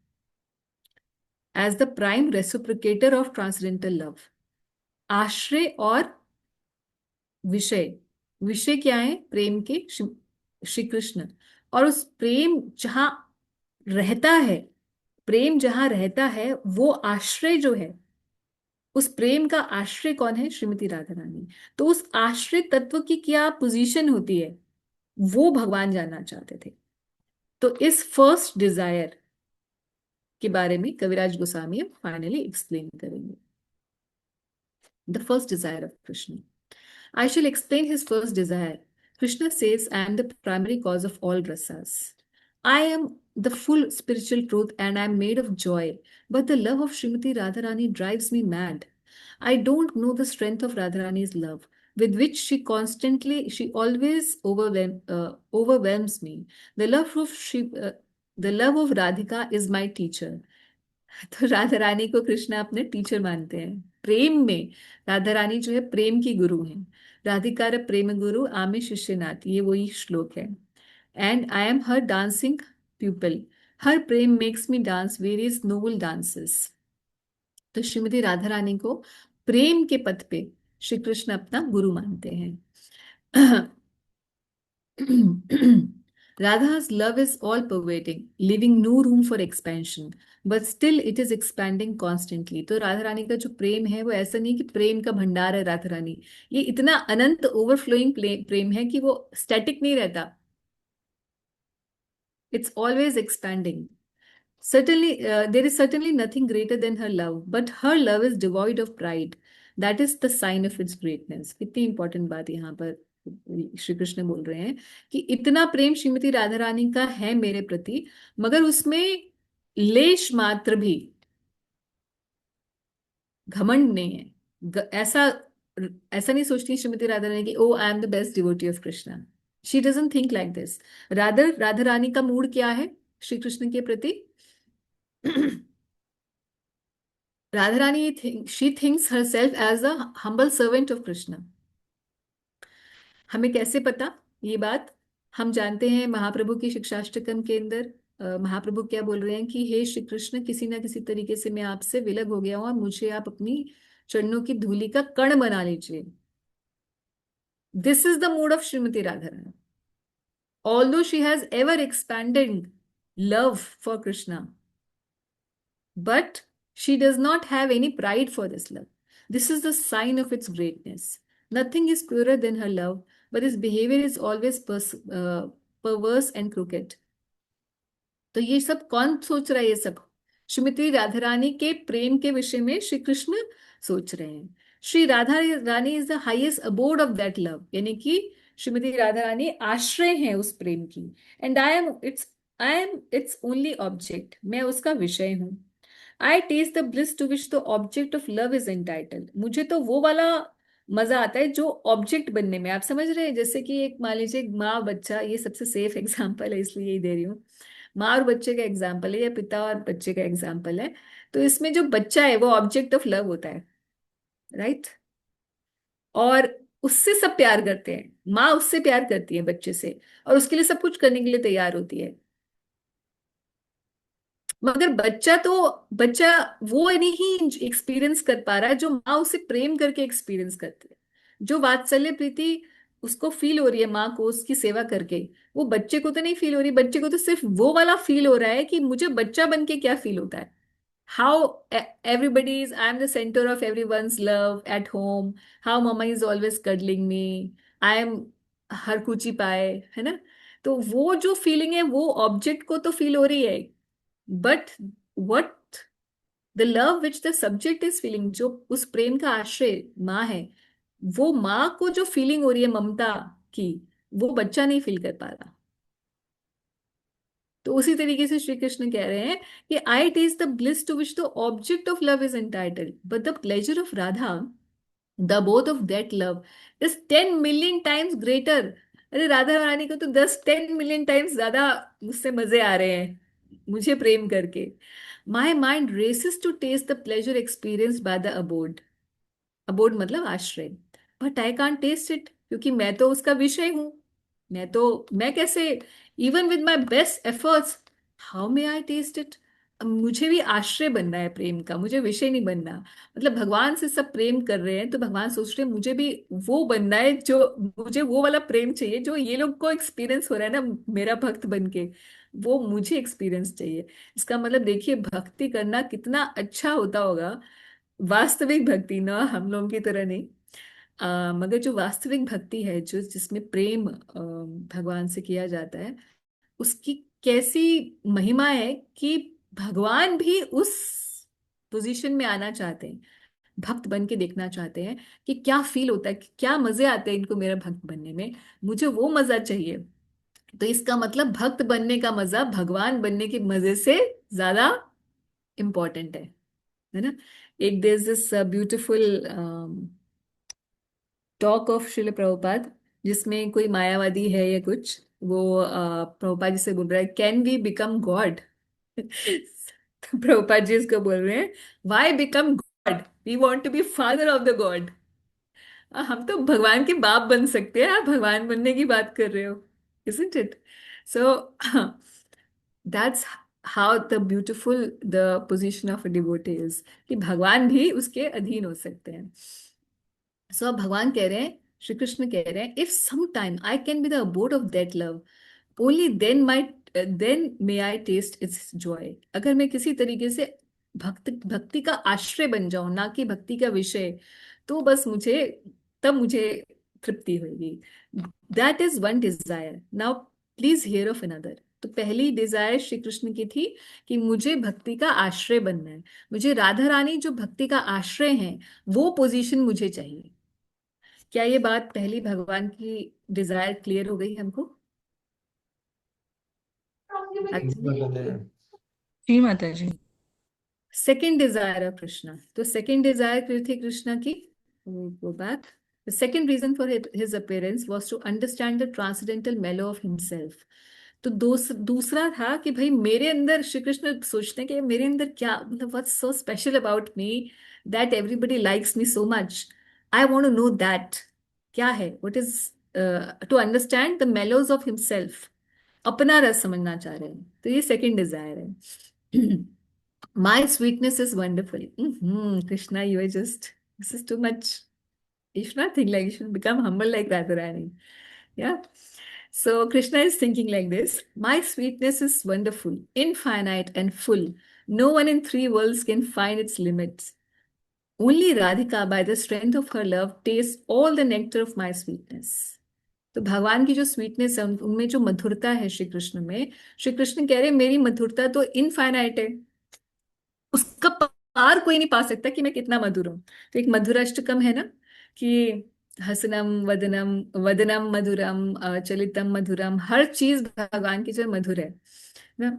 as the prime reciprocator of transcendental love. आश्रय और विषय क्या है? प्रेम के श्री कृष्ण। और उस प्रेम जहां रहता है वो आश्रय जो है, उस प्रेम का आश्रय कौन है? श्रीमती राधा रानी। तो उस आश्रय तत्व की क्या पोजीशन होती है, वो भगवान जानना चाहते थे। तो इस फर्स्ट डिजायर के बारे में कविराज गोस्वामी फाइनली एक्सप्लेन करेंगे। The first desire of Krishna. I shall explain his first desire. Krishna says, I am the primary cause of all rasas. I am the full spiritual truth and I am made of joy. But the love of Srimati Radharani drives me mad. I don't know the strength of Radharani's love, with which she always overwhelms me. The love of Radhika is my teacher. तो राधा रानी को कृष्णा अपने teacher मानते हैं प्रेम में। राधा रानी जो है प्रेम की गुरु है। राधिकार प्रेम गुरु आमे शिष्य नाथ, ये वही श्लोक है। And I am her dancing pupil, her prem makes me dance various noble dances. तो श्रीमती राधा रानी को प्रेम के पथ पे श्री कृष्ण अपना गुरु मानते हैं। Radha's love is all pervading, leaving no room for expansion, but still it is expanding constantly. तो राधा रानी का जो प्रेम है वो ऐसा नहीं कि प्रेम का भंडार है राधा रानी, ये इतना अनंत ओवरफ्लोइंग प्रेम है कि वो स्टैटिक नहीं रहता। It's always expanding. Certainly, there is certainly nothing greater than her love, but her love is devoid of pride. That is the sign of its greatness. कितनी इंपॉर्टेंट बात यहाँ पर श्री कृष्ण बोल रहे हैं कि इतना प्रेम श्रीमती राधा रानी का है मेरे प्रति, मगर उसमें लेश मात्र भी घमंड नहीं है। ऐसा ऐसा नहीं सोचती श्रीमती राधा रानी कि oh I am the best devotee of Krishna. She doesn't think like this. Rather Radha Rani का मूड क्या है श्री कृष्ण के प्रति? Radharani, she thinks herself as a humble servant of Krishna. हमें कैसे पता ये बात? हम जानते हैं महाप्रभु की शिक्षाष्टकम के अंदर महाप्रभु क्या बोल रहे हैं कि हे श्री कृष्ण, किसी ना किसी तरीके से मैं आपसे विलग हो गया हूं और मुझे आप अपनी चरणों की धूलि का कण बना लीजिए। This is the mood off Shrimati Radha Rani. Although she has ever expanded love for Krishna, but she does not have any pride for this love. This is the sign of its greatness. Nothing is purer than her love, but his behavior is always perverse and crooked. तो ये सब कौन सोच रहा है? ये सब श्रीमती राधा रानी के प्रेम के विषय में श्री कृष्ण सोच रहे हैं। Shri Radha Rani is the highest abode of that love, यानी कि श्रीमती राधा रानी आश्रय है उस प्रेम की। And I am its only object, मैं उसका विषय हूं। I taste the bliss to which the object of love is entitled. मुझे तो वो वाला मजा आता है जो ऑब्जेक्ट बनने में। आप समझ रहे हैं? जैसे कि एक मान लीजिए माँ बच्चा, ये सबसे सेफ एग्जाम्पल है इसलिए यही दे रही हूँ। माँ और बच्चे का एग्जाम्पल है या पिता और बच्चे का एग्जाम्पल है। तो इसमें जो बच्चा है वो ऑब्जेक्ट ऑफ लव होता है, राइट? और उससे सब प्यार करते हैं, माँ उससे प्यार करती है बच्चे से, और उसके लिए सब कुछ करने के लिए तैयार होती है। मगर बच्चा वो नहीं एक्सपीरियंस कर पा रहा है जो माँ उसे प्रेम करके एक्सपीरियंस करती है। जो वात्सल्य प्रीति उसको फील हो रही है माँ को उसकी सेवा करके, वो बच्चे को तो नहीं फील हो रही। बच्चे को तो सिर्फ वो वाला फील हो रहा है कि मुझे बच्चा बन के क्या फील होता है। How everybody is, I am the center of everyone's love at home, how mama is always cuddling me, I am हर कुची पाए, है ना? तो वो जो फीलिंग है वो ऑब्जेक्ट को तो फील हो रही है, but what the love which the subject is feeling, जो उस प्रेम का आश्रय माँ है, वो माँ को जो फीलिंग हो रही है ममता की, वो बच्चा नहीं फील कर पा रहा। तो उसी तरीके से श्री कृष्ण कह रहे हैं कि I taste the bliss to which the object of love is entitled, but the pleasure of Radha, the both of that love is 10 million times greater. अरे राधा रानी को तो 10 मिलियन टाइम्स ज्यादा मुझसे मजे आ रहे हैं मुझे प्रेम करके। My mind races to taste the pleasure experience by the abode, abode मतलब आश्रय, but I can't taste it, क्योंकि मैं तो उसका विषय हूं। मैं कैसे, even with my best efforts, how may I taste it? मुझे भी आश्रय बनना है प्रेम का, मुझे विषय नहीं बनना। मतलब भगवान से सब प्रेम कर रहे हैं तो भगवान सोच रहे हैं मुझे भी वो बनना है, जो मुझे वो वाला प्रेम चाहिए जो ये लोग को एक्सपीरियंस हो रहा है ना मेरा भक्त बन के, वो मुझे एक्सपीरियंस चाहिए। इसका मतलब देखिए भक्ति करना कितना अच्छा होता होगा। वास्तविक भक्ति ना, हम लोगों की तरह नहीं, मगर जो वास्तविक भक्ति है, जो जिसमें प्रेम भगवान से किया जाता है, उसकी कैसी महिमा है कि भगवान भी उस पोजीशन में आना चाहते हैं, भक्त बन के देखना चाहते हैं कि क्या फील होता है, कि क्या मजे आते हैं इनको मेरा भक्त बनने में, मुझे वो मजा चाहिए। तो इसका मतलब भक्त बनने का मजा भगवान बनने के मजे से ज्यादा इम्पोर्टेंट है ना? एक there is this beautiful talk of Srila Prabhupada, जिसमें कोई मायावादी है या कुछ, वो प्रभुपाद जी से बोल रहा है can we become God? Prabhupada ji इसको बोल रहे हैं, why become God, we want to be father of the God. हम तो भगवान के बाप बन सकते हैं, आप भगवान बनने की बात कर रहे हो, isn't it? So that's how the beautiful the position of a devotee is, कि भगवान भी उसके अधीन हो सकते हैं। सो अब भगवान कह रहे हैं, श्री कृष्ण कह रहे हैं, if sometime I can be the abode of that love, only then may I taste its joy. अगर मैं किसी तरीके से भक्ति का आश्रय बन जाऊं, ना कि भक्ति का विषय, तो बस मुझे तृप्ति होगी। That is one Dzire. Now please here of another. तो पहली डिजायर श्री कृष्ण की थी कि मुझे भक्ति का आश्रय बनना है, मुझे राधा रानी जो भक्ति का आश्रय है वो पोजीशन मुझे चाहिए। क्या ये बात पहली भगवान की डिजायर क्लियर हो गई हमको? जी माता जी। सेकेंड डिजायर ऑफ कृष्णा, तो सेकेंड डिजायर क्या थी कृष्णा की? Go back. The second reason for his appearance was to understand the transcendental mellow of himself. तो दूसरा था कि भाई मेरे अंदर, श्री कृष्ण सोचते हैं कि मेरे अंदर क्या, मतलब what's so special about me that everybody likes me so much, I want to know that क्या है, what is, to understand the mellows of himself, अपना रस समझना चाह रहे हैं। तो ये सेकंड डिजायर है। My sweetness is wonderful. Krishna, you are just, this is too much. You should not think like, you should become humble like Radharani. Yeah. So Krishna is thinking like this: my sweetness is wonderful, infinite and full. No one in three worlds can find its limits. Only Radhika, by the strength of her love, tastes all the nectar of my sweetness. तो भगवान की जो sweetness है, उनमें जो मधुरता है श्री कृष्ण में, श्री कृष्ण कह रहे हैं मेरी मधुरता तो इनफाइनाइट है, उसका पार कोई नहीं पा सकता कि मैं कितना मधुर हूं। तो एक मधुराष्टकम है ना, कि हसनम वदनम वदनम मधुरम चलितम मधुरम, हर चीज भगवान की जो मधुर है ना,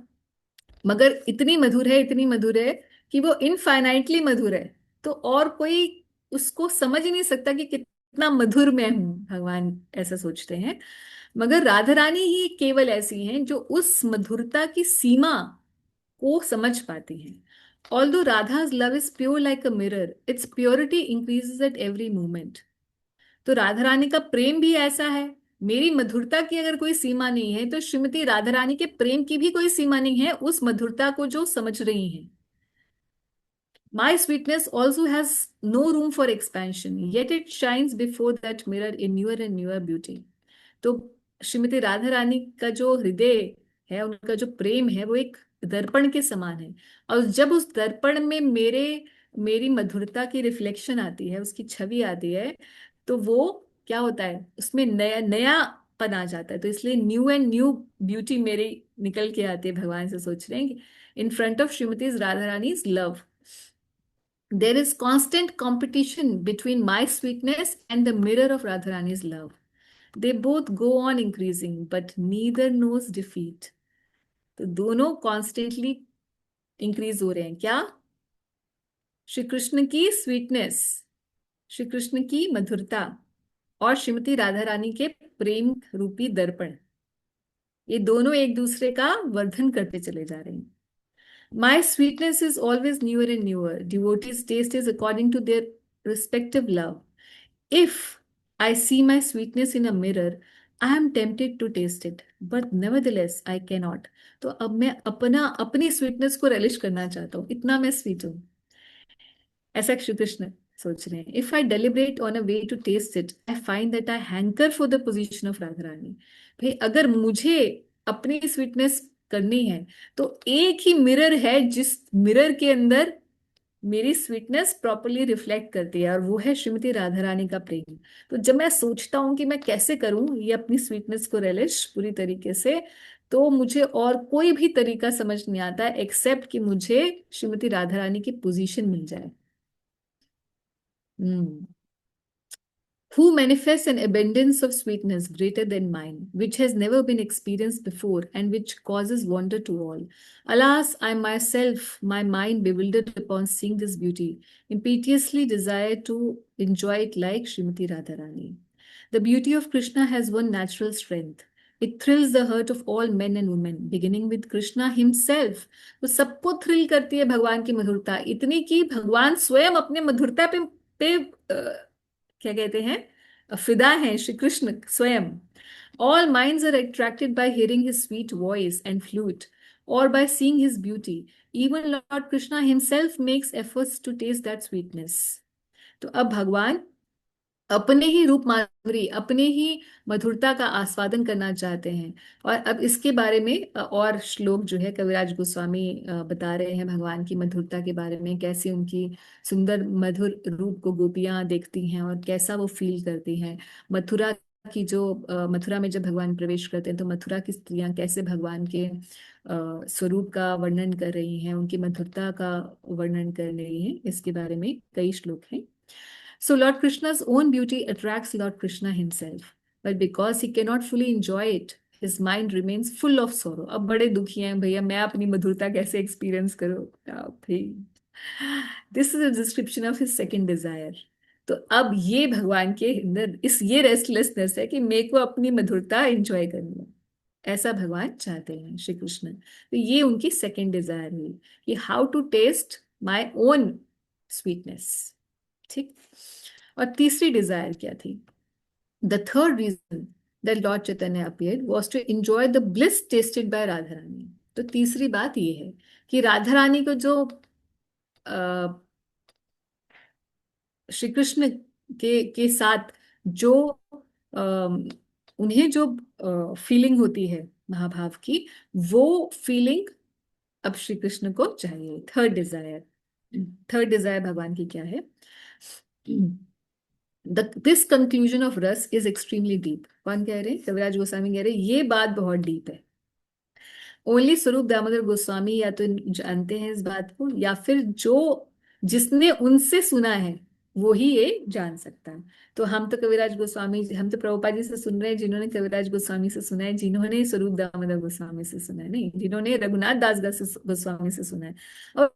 मगर इतनी मधुर है, इतनी मधुर है कि वो इनफाइनाइटली मधुर है, तो और कोई उसको समझ ही नहीं सकता कि कितना मधुर मैं हूं, भगवान ऐसा सोचते हैं। मगर राधा रानी ही केवल ऐसी हैं जो उस मधुरता की सीमा को समझ पाती हैं। Although Radha's love is pure like a mirror, its purity increases at every moment. तो राधा रानी का प्रेम भी ऐसा है। मेरी मधुरता की अगर कोई सीमा नहीं है, तो श्रीमती राधा रानी के प्रेम की भी कोई सीमा नहीं है, उस मधुरता को जो समझ रही हैं। My sweetness also has no room for expansion, yet it shines before that mirror in newer and newer beauty. तो श्रीमती राधा रानी का जो हृदय है, उनका जो प्रेम है, वो एक दर्पण के समान है, और जब उस दर्पण में मेरी मधुरता की रिफ्लेक्शन आती है, उसकी छवि आती है, तो वो क्या होता है, उसमें नया नयापन आ जाता है। तो इसलिए न्यू एंड न्यू ब्यूटी मेरी निकल के आती है। भगवान से सोच रहे हैं कि in front of Shrimati Radha Rani love there is constant competition between my sweetness and the mirror of Radharani's love. They both go on increasing, but neither knows defeat. तो दोनों constantly increase हो रहे हैं। क्या? श्री कृष्ण की स्वीटनेस, श्री कृष्ण की मधुरता, और श्रीमती राधा रानी के प्रेम रूपी दर्पण, ये दोनों एक दूसरे का वर्धन करते चले जा रहे हैं। My sweetness is always newer and newer. Devotees' taste is according to their respective love. If I see my sweetness in a mirror, I am tempted to taste it, but nevertheless I cannot. तो अब मैं अपनी sweetness को relish करना चाहता हूँ, इतना मैं स्वीट हूँ, ऐसा श्री कृष्ण सोच रहे हैं। If I deliberate on a way to taste it, I find that I hanker for the position of Radha Rani. भाई अगर मुझे अपनी स्वीटनेस करनी है, तो एक ही मिरर है जिस मिरर के अंदर मेरी स्वीटनेस प्रॉपरली रिफ्लेक्ट करती है, और वो है श्रीमती राधा रानी का प्रेम। तो जब मैं सोचता हूँ कि मैं कैसे करूं ये अपनी स्वीटनेस को रिलिश पूरी तरीके से, तो मुझे और कोई भी तरीका समझ नहीं आता एक्सेप्ट कि मुझे श्रीमती राधा रानी की पोजीशन मिल जाए। Who manifests an abundance of sweetness greater than mine, which has never been experienced before, and which causes wonder to all. Alas, I myself, my mind bewildered upon seeing this beauty, impetuously desire to enjoy it like Srimati Radharani. The beauty of Krishna has one natural strength. It thrills the heart of all men and women, beginning with Krishna himself. तो सबको thrill करती है भगवान की मधुरता, इतनी कि भगवान स्वयं अपने मधुरता पे क्या कहते हैं, फिदा हैं श्री कृष्ण स्वयं. All minds are attracted by hearing his sweet voice and flute, or by seeing his beauty. Even Lord Krishna himself makes efforts to taste that sweetness. तो अब भगवान अपने ही रूप माधुरी, अपने ही मधुरता का आस्वादन करना चाहते हैं. और अब इसके बारे में और श्लोक जो है कविराज गोस्वामी बता रहे हैं भगवान की मधुरता के बारे में, कैसे उनकी सुंदर मधुर रूप को गोपियां देखती हैं और कैसा वो फील करती हैं. मथुरा की जो मथुरा में जब भगवान प्रवेश करते हैं तो मथुरा की स्त्रियां कैसे भगवान के स्वरूप का वर्णन कर रही हैं, उनकी मधुरता का वर्णन कर रही हैं. इसके बारे में कई श्लोक हैं. So Lord Krishna's own beauty attracts Lord Krishna himself, but because he cannot fully enjoy it, his mind remains full of sorrow. अब बड़े दुखी हैं भैया, मैं अपनी मधुरता कैसे एक्सपीरियंस करूँ भाई. This is a description of his second desire. तो अब ये भगवान के अंदर ये रेस्टलेसनेस है कि मेरे को अपनी मधुरता एंजॉय करनी है, ऐसा भगवान चाहते हैं श्री कृष्ण. तो ये उनकी सेकेंड डिजायर हुई कि how to taste my own sweetness. ठीक. और तीसरी डिजायर क्या थी? The third reason that Lord Chaitanya appeared was to enjoy the bliss tasted by Radha Rani. तो तीसरी बात ये है कि राधा रानी को जो श्री कृष्ण के साथ जो उन्हें जो फीलिंग होती है महाभाव की, वो फीलिंग अब श्री कृष्ण को चाहिए. थर्ड डिजायर भगवान की क्या है? दिस कंक्लूजन ऑफ रस इज एक्सट्रीमली डीप. कौन कह रहे हैं? कविराज गोस्वामी कह रहे हैं ये बात बहुत डीप है. ओनली स्वरूप दामोदर गोस्वामी या तो जानते हैं इस बात को, या फिर जिसने उनसे सुना है वो ही ये जान सकता है. तो हम तो कविराज गोस्वामी, हम तो प्रभुपाद जी से सुन रहे हैं, जिन्होंने कविराज गोस्वामी से सुना है, जिन्होंने स्वरूप दामोदर गोस्वामी से सुना है, नहीं जिन्होंने रघुनाथ दास गोस्वामी से सुना है, और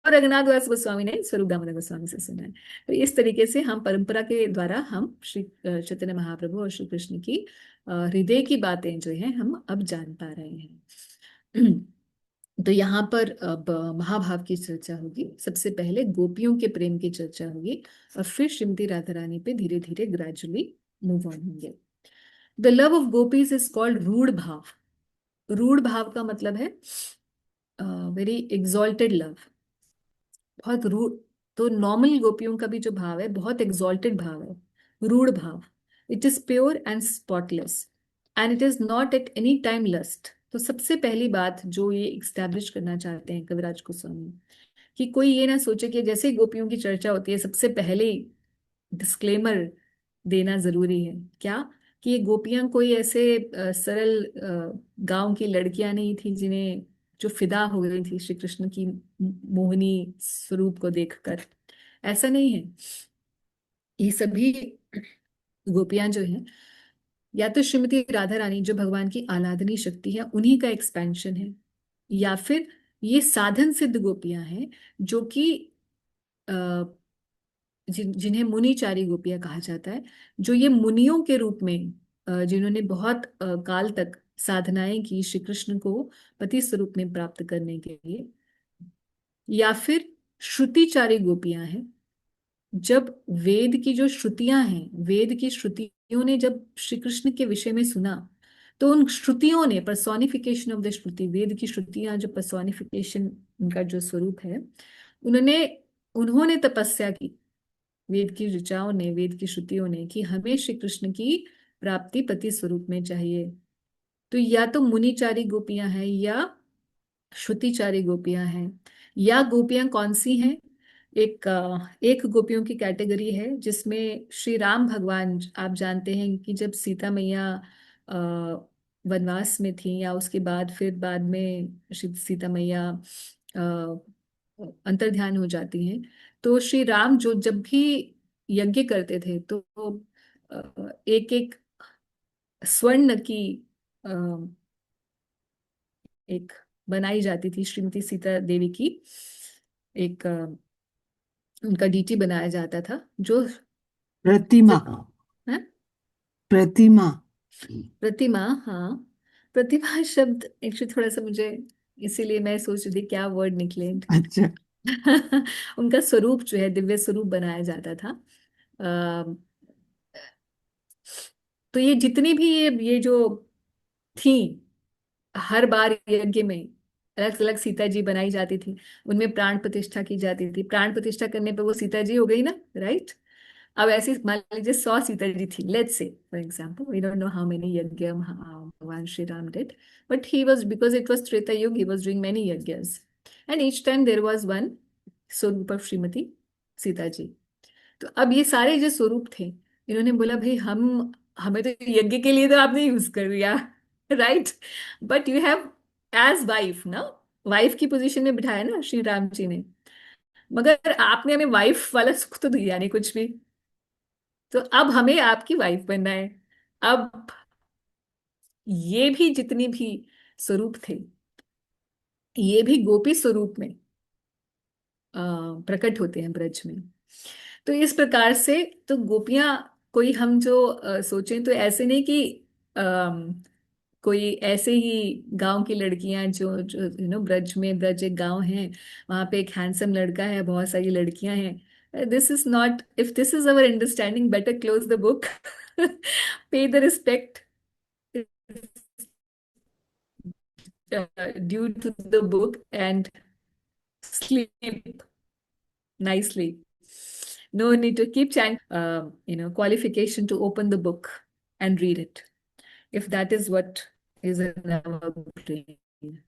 रघुनाथ दास गोस्वामी ने स्वरूप दामोदर गोस्वामी से सुना है. तो इस तरीके से हम परंपरा के द्वारा हम श्री चैतन्य महाप्रभु और श्री कृष्ण की हृदय की बातें जो है हम अब जान पा रहे हैं. तो यहाँ पर अब महाभाव की चर्चा होगी. सबसे पहले गोपियों के प्रेम की चर्चा होगी और फिर श्रीमती राधा रानी पे धीरे धीरे ग्रेजुअली मूव ऑन होंगे. The love of gopis is called रूढ़ भाव. रूढ़ भाव का मतलब है वेरी एग्जॉल्टेड लव, बहुत रूढ़. तो नॉर्मल गोपियों का भी जो भाव है बहुत एग्जॉल्टेड भाव है, रूढ़ भाव. It is pure and spotless and it is not at any time lust. तो सबसे पहली बात जो ये एस्टैब्लिश करना चाहते हैं कविराज गोस्वामी, कि कोई ये ना सोचे कि जैसे ही गोपियों की चर्चा होती है सबसे पहले डिस्क्लेमर देना जरूरी है. क्या? कि ये गोपियां कोई ऐसे सरल गांव की लड़कियां नहीं थी जिन्हें जो फिदा हो गई थी श्री कृष्ण की मोहनी स्वरूप को देखकर. ऐसा नहीं है. ये सभी गोपियां जो हैं या तो श्रीमती राधा रानी जो भगवान की आराधनीय शक्ति है उन्हीं का एक्सपेंशन है, या फिर ये साधन सिद्ध गोपियां हैं जो कि जिन्हें मुनिचारी गोपियां कहा जाता है, जो ये मुनियों के रूप में जिन्होंने बहुत काल तक साधनाएं की श्री कृष्ण को पति स्वरूप में प्राप्त करने के लिए, या फिर श्रुतिचारी गोपियां हैं. जब वेद की जो श्रुतियां हैं, वेद की श्रुतियों ने जब श्री कृष्ण के विषय में सुना तो उन श्रुतियों ने, पर्सोनिफिकेशन ऑफ द श्रुति, वेद की श्रुतियां जो पर्सोनिफिकेशन उनका जो स्वरूप है, उन्होंने तपस्या की, वेद की ऋचाओं ने, वेद की श्रुतियों ने, कि हमें श्री कृष्ण की प्राप्ति पति स्वरूप में चाहिए. तो या तो मुनिचारी गोपियां हैं या श्रुतिचारी गोपियां हैं. या गोपियां कौन सी हैं? एक गोपियों की कैटेगरी है जिसमें श्री राम भगवान, आप जानते हैं कि जब सीता मैया वनवास में थी, या उसके बाद फिर बाद में सीता मैया अंतर्ध्यान हो जाती हैं, तो श्री राम जो जब भी यज्ञ करते थे तो एक एक स्वर्ण की एक बनाई जाती थी श्रीमती सीता देवी की, एक उनका डीटी बनाया जाता था जो प्रतिमा. है? प्रतिमा. प्रतिमा, हाँ। प्रतिमा शब्द एक्चुअली थोड़ा सा मुझे, इसीलिए मैं सोच रही थी क्या वर्ड निकले। अच्छा। उनका स्वरूप जो है, दिव्य स्वरूप बनाया जाता था। तो ये जितनी भी ये जो थी, हर बार यज्ञ में अलग अलग सीता जी बनाई जाती थी, उनमें प्राण प्रतिष्ठा की जाती थी। प्राण प्रतिष्ठा करने पे वो सीता जी हो गई ना, राइट। अब ऐसी मान लीजिए 100 सीता जी थी, let's say for example, we don't know how many yajna Bhagavan Shri Ram did, but he was, because it was Treta Yuga, he was doing many yajnas, and each time there was one swarup of Shrimati Sita ji. तो अब ये सारे जो स्वरूप थे, इन्होंने बोला भाई हम, हमें तो यज्ञ के लिए तो आपने यूज कर दिया, right, but you have as wife ना, वाइफ की पोजीशन में बिठाया ना श्री राम जी ने, मगर आपने हमें वाइफ वाला सुख तो दिया नहीं कुछ भी। तो अब हमें आपकी वाइफ बनना है। अब ये भी जितनी भी स्वरूप थे, ये भी गोपी स्वरूप में प्रकट होते हैं ब्रज में। तो इस प्रकार से, तो गोपियां, कोई हम जो सोचें तो ऐसे नहीं कि अम, कोई ऐसे ही गांव की लड़कियां जो ब्रज में, ब्रज एक गांव है, वहां पे एक हैंडसम लड़का है, बहुत सारी लड़कियां हैं। This is not, if this is our understanding, better close the book, pay the respect due to the book and sleep nicely. No need to keep qualification to open the book and read it, if that is what is in our brain.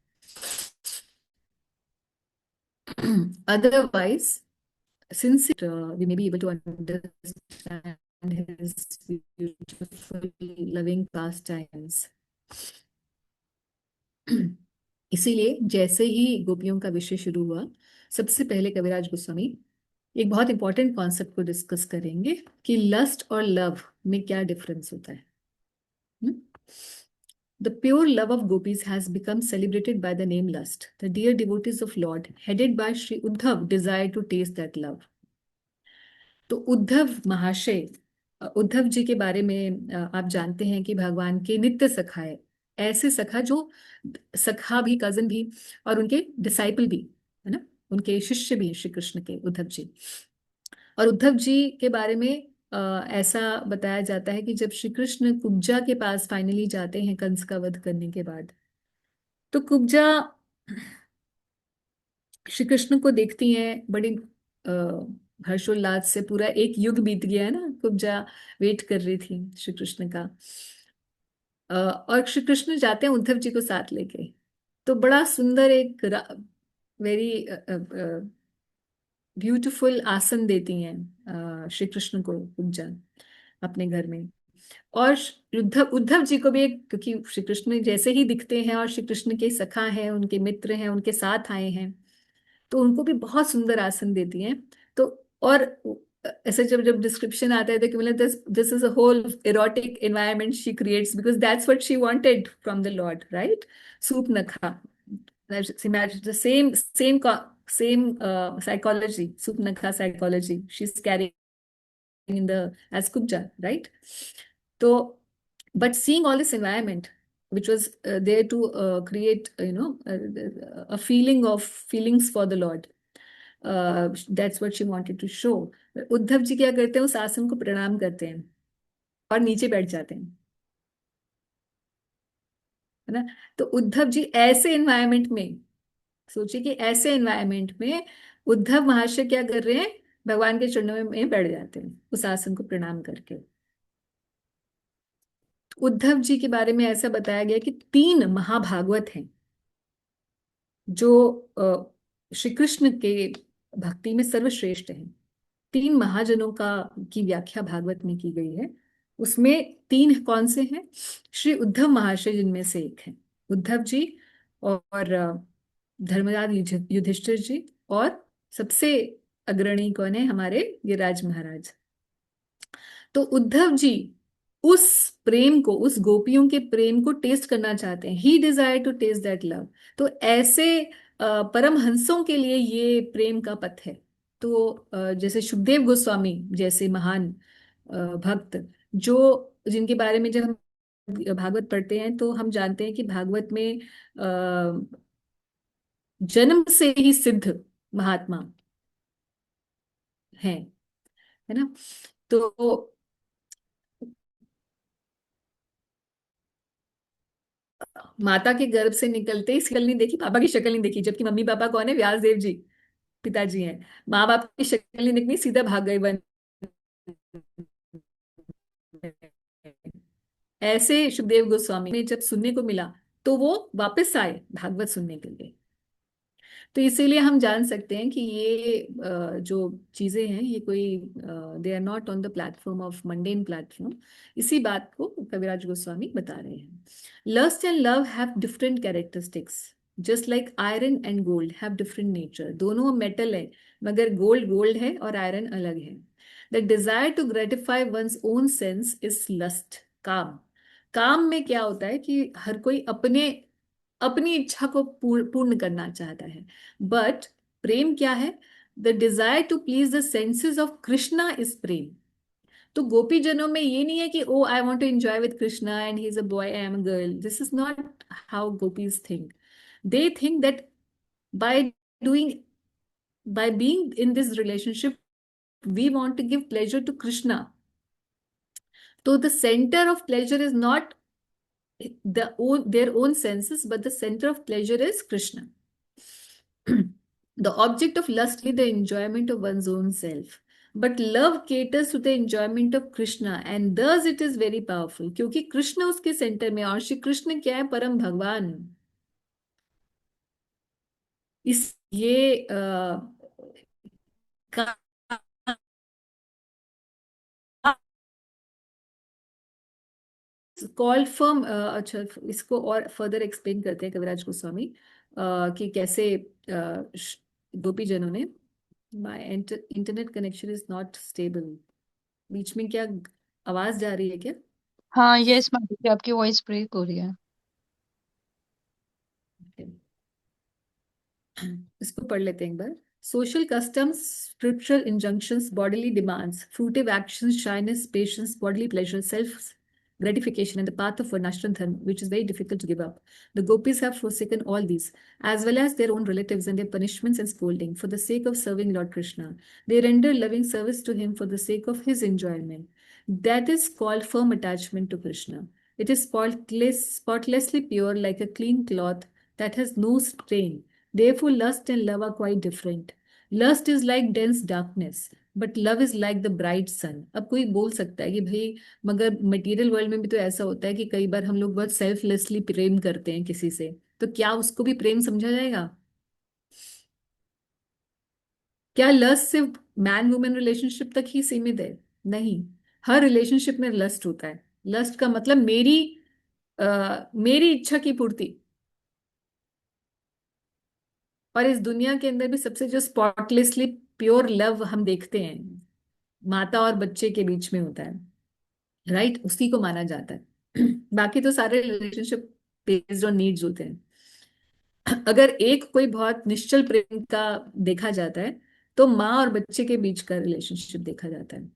Otherwise, since we may be able to understand his beautiful, loving pastimes, इसीलिए जैसे ही गोपियों का विषय शुरू हुआ, सबसे पहले कविराज गोस्वामी एक बहुत इंपॉर्टेंट कॉन्सेप्ट को डिस्कस करेंगे कि लस्ट और लव में क्या डिफरेंस होता है। The pure love of gopis has become celebrated by the name lust. The dear devotees of Lord, headed by Sri Uddhav, desire to taste that love. तो उद्धव महाशय, उद्धव जी के बारे में आप जानते हैं कि भगवान के नित्य सखा है, ऐसे सखा जो सखा भी, कजन भी, और उनके डिसाइपल भी है ना, उनके शिष्य भी श्री कृष्ण के, उद्धव जी। और उद्धव जी के बारे में ऐसा बताया जाता है कि जब श्री कृष्ण कुब्जा के पास फाइनली जाते हैं कंस का वध करने के बाद, तो कुब्जा श्री कृष्ण को देखती हैं बड़ी हर्षोल्लास से। पूरा एक युग बीत गया है ना, कुब्जा वेट कर रही थी श्री कृष्ण का। और श्री कृष्ण जाते हैं उद्धव जी को साथ लेके, तो बड़ा सुंदर एक वेरी ब्यूटीफुल आसन देती हैं श्री कृष्ण को कुब्जा अपने घर में। और उद्धव उद्धव जी को भी क्योंकि श्री कृष्ण जैसे ही दिखते हैं और श्री कृष्ण के सखा हैं, उनके मित्र हैं, उनके साथ आए हैं, तो उनको भी बहुत सुंदर आसन देती हैं। तो और ऐसे जब जब डिस्क्रिप्शन आता है तो कि मतलब this is a whole erotic environment she creates because that's what she wanted from the Lord, right? Supnakha. Imagine the same psychology, Supnakha psychology she's carrying in the as Kubja, right? So, but seeing all this environment which was there to create a feelings for the Lord, that's what she wanted to show. Uddhav ji क्या करते हैं, उस आसन को प्रणाम करते हैं और नीचे बैठ जाते हैं, है ना। तो उद्धव जी ऐसे एनवायरमेंट में, सोचिए कि ऐसे एनवायरमेंट में उद्धव महाशय क्या कर रहे हैं, भगवान के चरणों में बैठ जाते हैं उस आसन को प्रणाम करके। उद्धव जी के बारे में ऐसा बताया गया कि 3 महाभागवत हैं जो श्री कृष्ण के भक्ति में सर्वश्रेष्ठ हैं। 3 महाजनों का की व्याख्या भागवत में की गई है। उसमें 3 कौन से हैं? श्री उद्धव महाशय जिनमें से एक है उद्धव जी, और धर्मराज युधिष्ठिर जी, और सबसे अग्रणी कौन है, हमारे गिरिराज महाराज। तो उद्धव जी उस प्रेम को, उस गोपियों के प्रेम को टेस्ट करना चाहते हैं। He desire to taste that love. तो ऐसे परमहंसों के लिए ये प्रेम का पथ है। तो जैसे सुखदेव गोस्वामी जैसे महान भक्त, जो जिनके बारे में जब हम भागवत पढ़ते हैं तो हम जानते हैं कि भागवत में जन्म से ही सिद्ध महात्मा हैं, है ना। तो माता के गर्भ से निकलते ही शक्ल नहीं देखी, पापा की शक्ल नहीं देखी, जबकि मम्मी पापा कौन है, व्यास देव जी पिताजी हैं। माँ बाप की शक्ल नहीं दिखनी, सीधा भाग गए वन। ऐसे सुखदेव गोस्वामी ने जब सुनने को मिला तो वो वापस आए भागवत सुनने के लिए। तो इसीलिए हम जान सकते हैं कि ये जो चीजें हैं ये कोई they are not on the platform of mundane platform. इसी बात को कविराज गोस्वामी बता रहे हैं। Lust and love have different characteristics just like iron and gold have different nature. दोनों मेटल है मगर गोल्ड गोल्ड है और आयरन अलग है। The desire to gratify one's own sense is lust, काम। काम में क्या होता है कि हर कोई अपने अपनी इच्छा को पूर्ण करना चाहता है। बट प्रेम क्या है? The desire to please the senses of Krishna is prema. तो गोपी जनों में ये नहीं है कि oh I want to enjoy with Krishna and he is a boy, I am a girl. This is not how gopis think. They think that by doing by being in this relationship we want to give pleasure to Krishna. So the center of pleasure is not their own senses, but the center of pleasure is Krishna. The object of lust is the enjoyment of one's own self, but love caters to the enjoyment of Krishna, and thus it is very powerful. क्योंकि कृष्ण उसके centre में, और श्री कृष्ण क्या है? परम भगवान। इस ये कॉल फ्रॉम, अच्छा इसको और फर्दर एक्सप्लेन करते हैं कविराज गोस्वामी कि कैसे गोपी जनों ने, my internet connection is not stable. बीच में क्या आवाज जा रही है क्या? हाँ यस माता जी, आपकी वॉइस ब्रेक हो रही है। इसको पढ़ लेते हैं एक बार। Social customs, scriptural injunctions, bodily demands, fruitive actions, shyness, patience, bodily pleasure, self gratification, and the path of varnashram dharma, which is very difficult to give up. The gopis have forsaken all these, as well as their own relatives and their punishments and scolding, for the sake of serving Lord Krishna. They render loving service to him for the sake of his enjoyment. That is called firm attachment to Krishna. It is spotlessly pure, like a clean cloth that has no stain. Therefore, lust and love are quite different. Lust is like dense darkness, but love is like the bright sun. अब कोई बोल सकता है कि भाई मगर material world में भी तो ऐसा होता है कि कई बार हम लोग बहुत सेल्फलेसली प्रेम करते हैं किसी से, तो क्या उसको भी प्रेम समझा जाएगा? क्या लस्ट सिर्फ मैन वुमेन रिलेशनशिप तक ही सीमित है? नहीं, हर रिलेशनशिप में लस्ट होता है। लस्ट का मतलब मेरी इच्छा की पूर्ति। और इस दुनिया के अंदर भी सबसे जो स्पॉटलेसली प्योर लव हम देखते हैं माता और बच्चे के बीच में होता है, राइट? उसी को माना जाता है। बाकी तो सारे रिलेशनशिप बेस्ड ऑन नीड्स होते हैं। अगर एक कोई बहुत निश्चल प्रेम का देखा जाता है तो माँ और बच्चे के बीच का रिलेशनशिप देखा जाता है,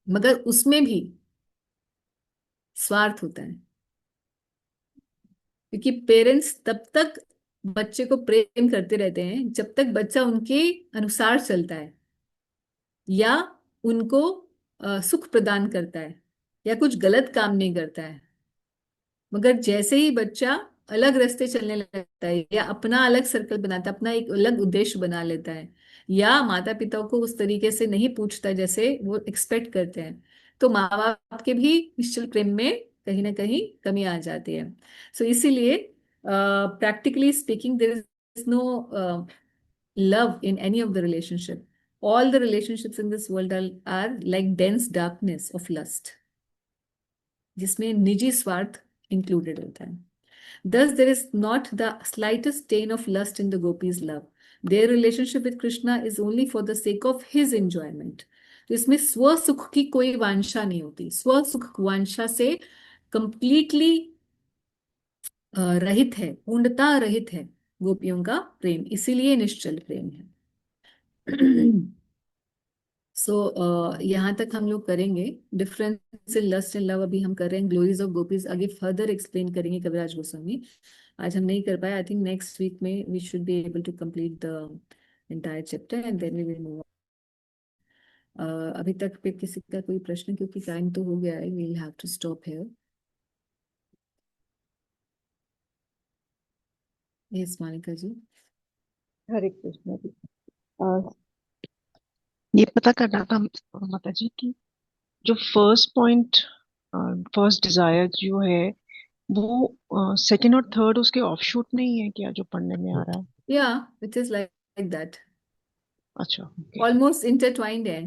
मगर उसमें भी स्वार्थ होता है। क्योंकि पेरेंट्स तब तक बच्चे को प्रेम करते रहते हैं जब तक बच्चा उनके अनुसार चलता है या उनको सुख प्रदान करता है या कुछ गलत काम नहीं करता है। मगर जैसे ही बच्चा अलग रास्ते चलने लगता है या अपना अलग सर्कल बनाता है, अपना एक अलग उद्देश्य बना लेता है, या माता पिता को उस तरीके से नहीं पूछता जैसे वो एक्सपेक्ट करते हैं, तो माँ बाप के भी निश्चल प्रेम में कहीं ना कहीं कमी आ जाती है। सो इसीलिए practically speaking there is no love in any of the relationship. All the relationships in this world are like dense darkness of lust, जिसमें निजी स्वार्थ इंक्लूडेड होता है। Thus, there is not the slightest stain of lust in the gopis' love. Their relationship with Krishna is only for the sake of his enjoyment. तो इसमें स्व सुख की कोई वांछा नहीं होती। स्व सुख वांछा से कंप्लीटली रहित है, पूर्णता रहित है गोपियों का प्रेम, इसीलिए निश्चल प्रेम है। सो यहाँ तक हम लोग करेंगे। Difference in lust and love अभी हम कर रहे हैं। ग्लोरीज ऑफ गोपीज आगे फर्दर एक्सप्लेन करेंगे कविराज गोस्वामी। आज हम नहीं कर पाए। आई थिंक नेक्स्ट वीक में we should be able to complete the entire chapter and then we will move. अभी तक पे किसी का कोई प्रश्न, क्योंकि टाइम तो हो गया है, we will have to stop here. Yes Monica ji. Hare Krishna ji. अ, ये पता करना था माता जी की जो फर्स्ट पॉइंट, फर्स्ट डिजायर जो है वो सेकंड और थर्ड उसके ऑफशूट नहीं है क्या जो पढ़ने में आ रहा है? या इट इज लाइक दैट, अच्छा, ओके, ऑलमोस्ट इंटरट्वाइंड है।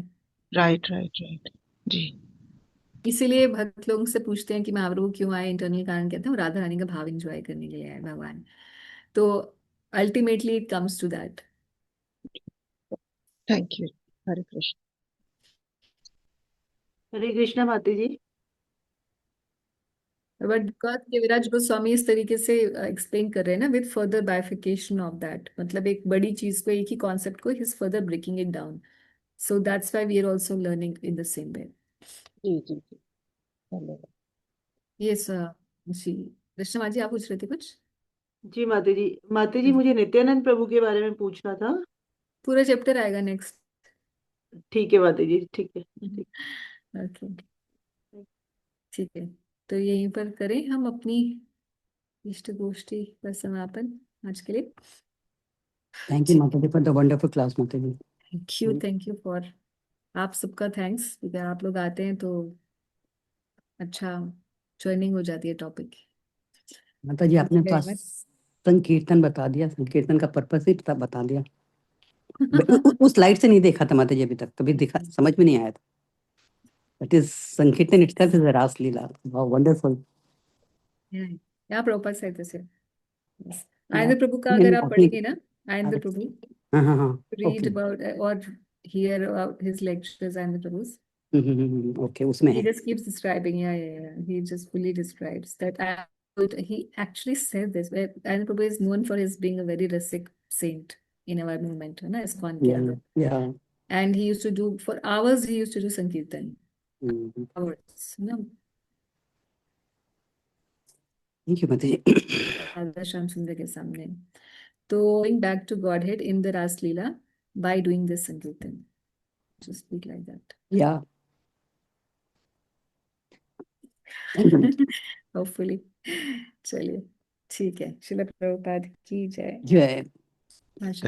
राइट राइट राइट जी। इसीलिए भक्त लोग से पूछते हैं कि महाप्रभु क्यों आए, इंटरनल कारण कहते हैं, राधा रानी का भाव एंजॉय करने के लिए आए भगवान। तो ultimately it comes to that. Thank you. Hare Krishna. Hare Krishna माता जी। बट बिकॉज कविराज गोस्वामी इस तरीके से एक्सप्लेन कर रहे हैं ना, with further bifurcation of that, मतलब एक बड़ी चीज को, एक ही कॉन्सेप्ट को ही further breaking it down. So that's why we are also learning in the same way. जी जी जी, धन्यवाद। यस जी। कृष्णा जी आप पूछ रहे थे कुछ? जी माता जी। माता जी हाँ जी। मुझे नित्यानंद प्रभु के बारे में पूछना था। पूरा चैप्टर आएगा नेक्स्ट। ठीक है माता जी, ठीक है। ठीक। ओके ठीक है। तो यहीं पर करें हम अपनी इष्ट गोष्ठी का समापन आज के लिए। थैंक यू माता जी फॉर द वंडरफुल क्लास माता जी। थैंक यू फॉर, आप सबका थैंक्स, क्योंकि आप लोग आते हैं तो अच्छा जर्निंग हो जाती है टॉपिक। माता जी आपने तो आज संकीर्तन बता दिया, संकीर्तन का पर्पस ही बता दिया। उस लाइट से नहीं देखा था माता जी अभी तक, कभी देखा समझ में नहीं आया था। That is sankirtan itself is a rasa lila. Wow wonderful. यहाँ प्रॉपर से जैसे या आनंद प्रभु का अगर नहीं आप अपनी पढ़ेंगे ना, आनंद प्रभु, हाँ हाँ हाँ read okay about or hear about his lectures and the Prabhu's. Okay उसमें He है। just keeps describing, yeah. He just fully describes that. He actually said this. And Prabhu is known for his being a very rasic saint in our movement, है ना, ISKCON के अंदर. या And he used to do for hours. He used to do Sankirtan. Hours, you know. Thank you माता जी। Radha Shyam Sundar के सामने. तो going back to Godhead in the Ras Leela by doing this Sankirtan. Just speak like that. या thank you. Hopefully. चलिए ठीक है। शिला प्रभुपाद की जय। जय। माशा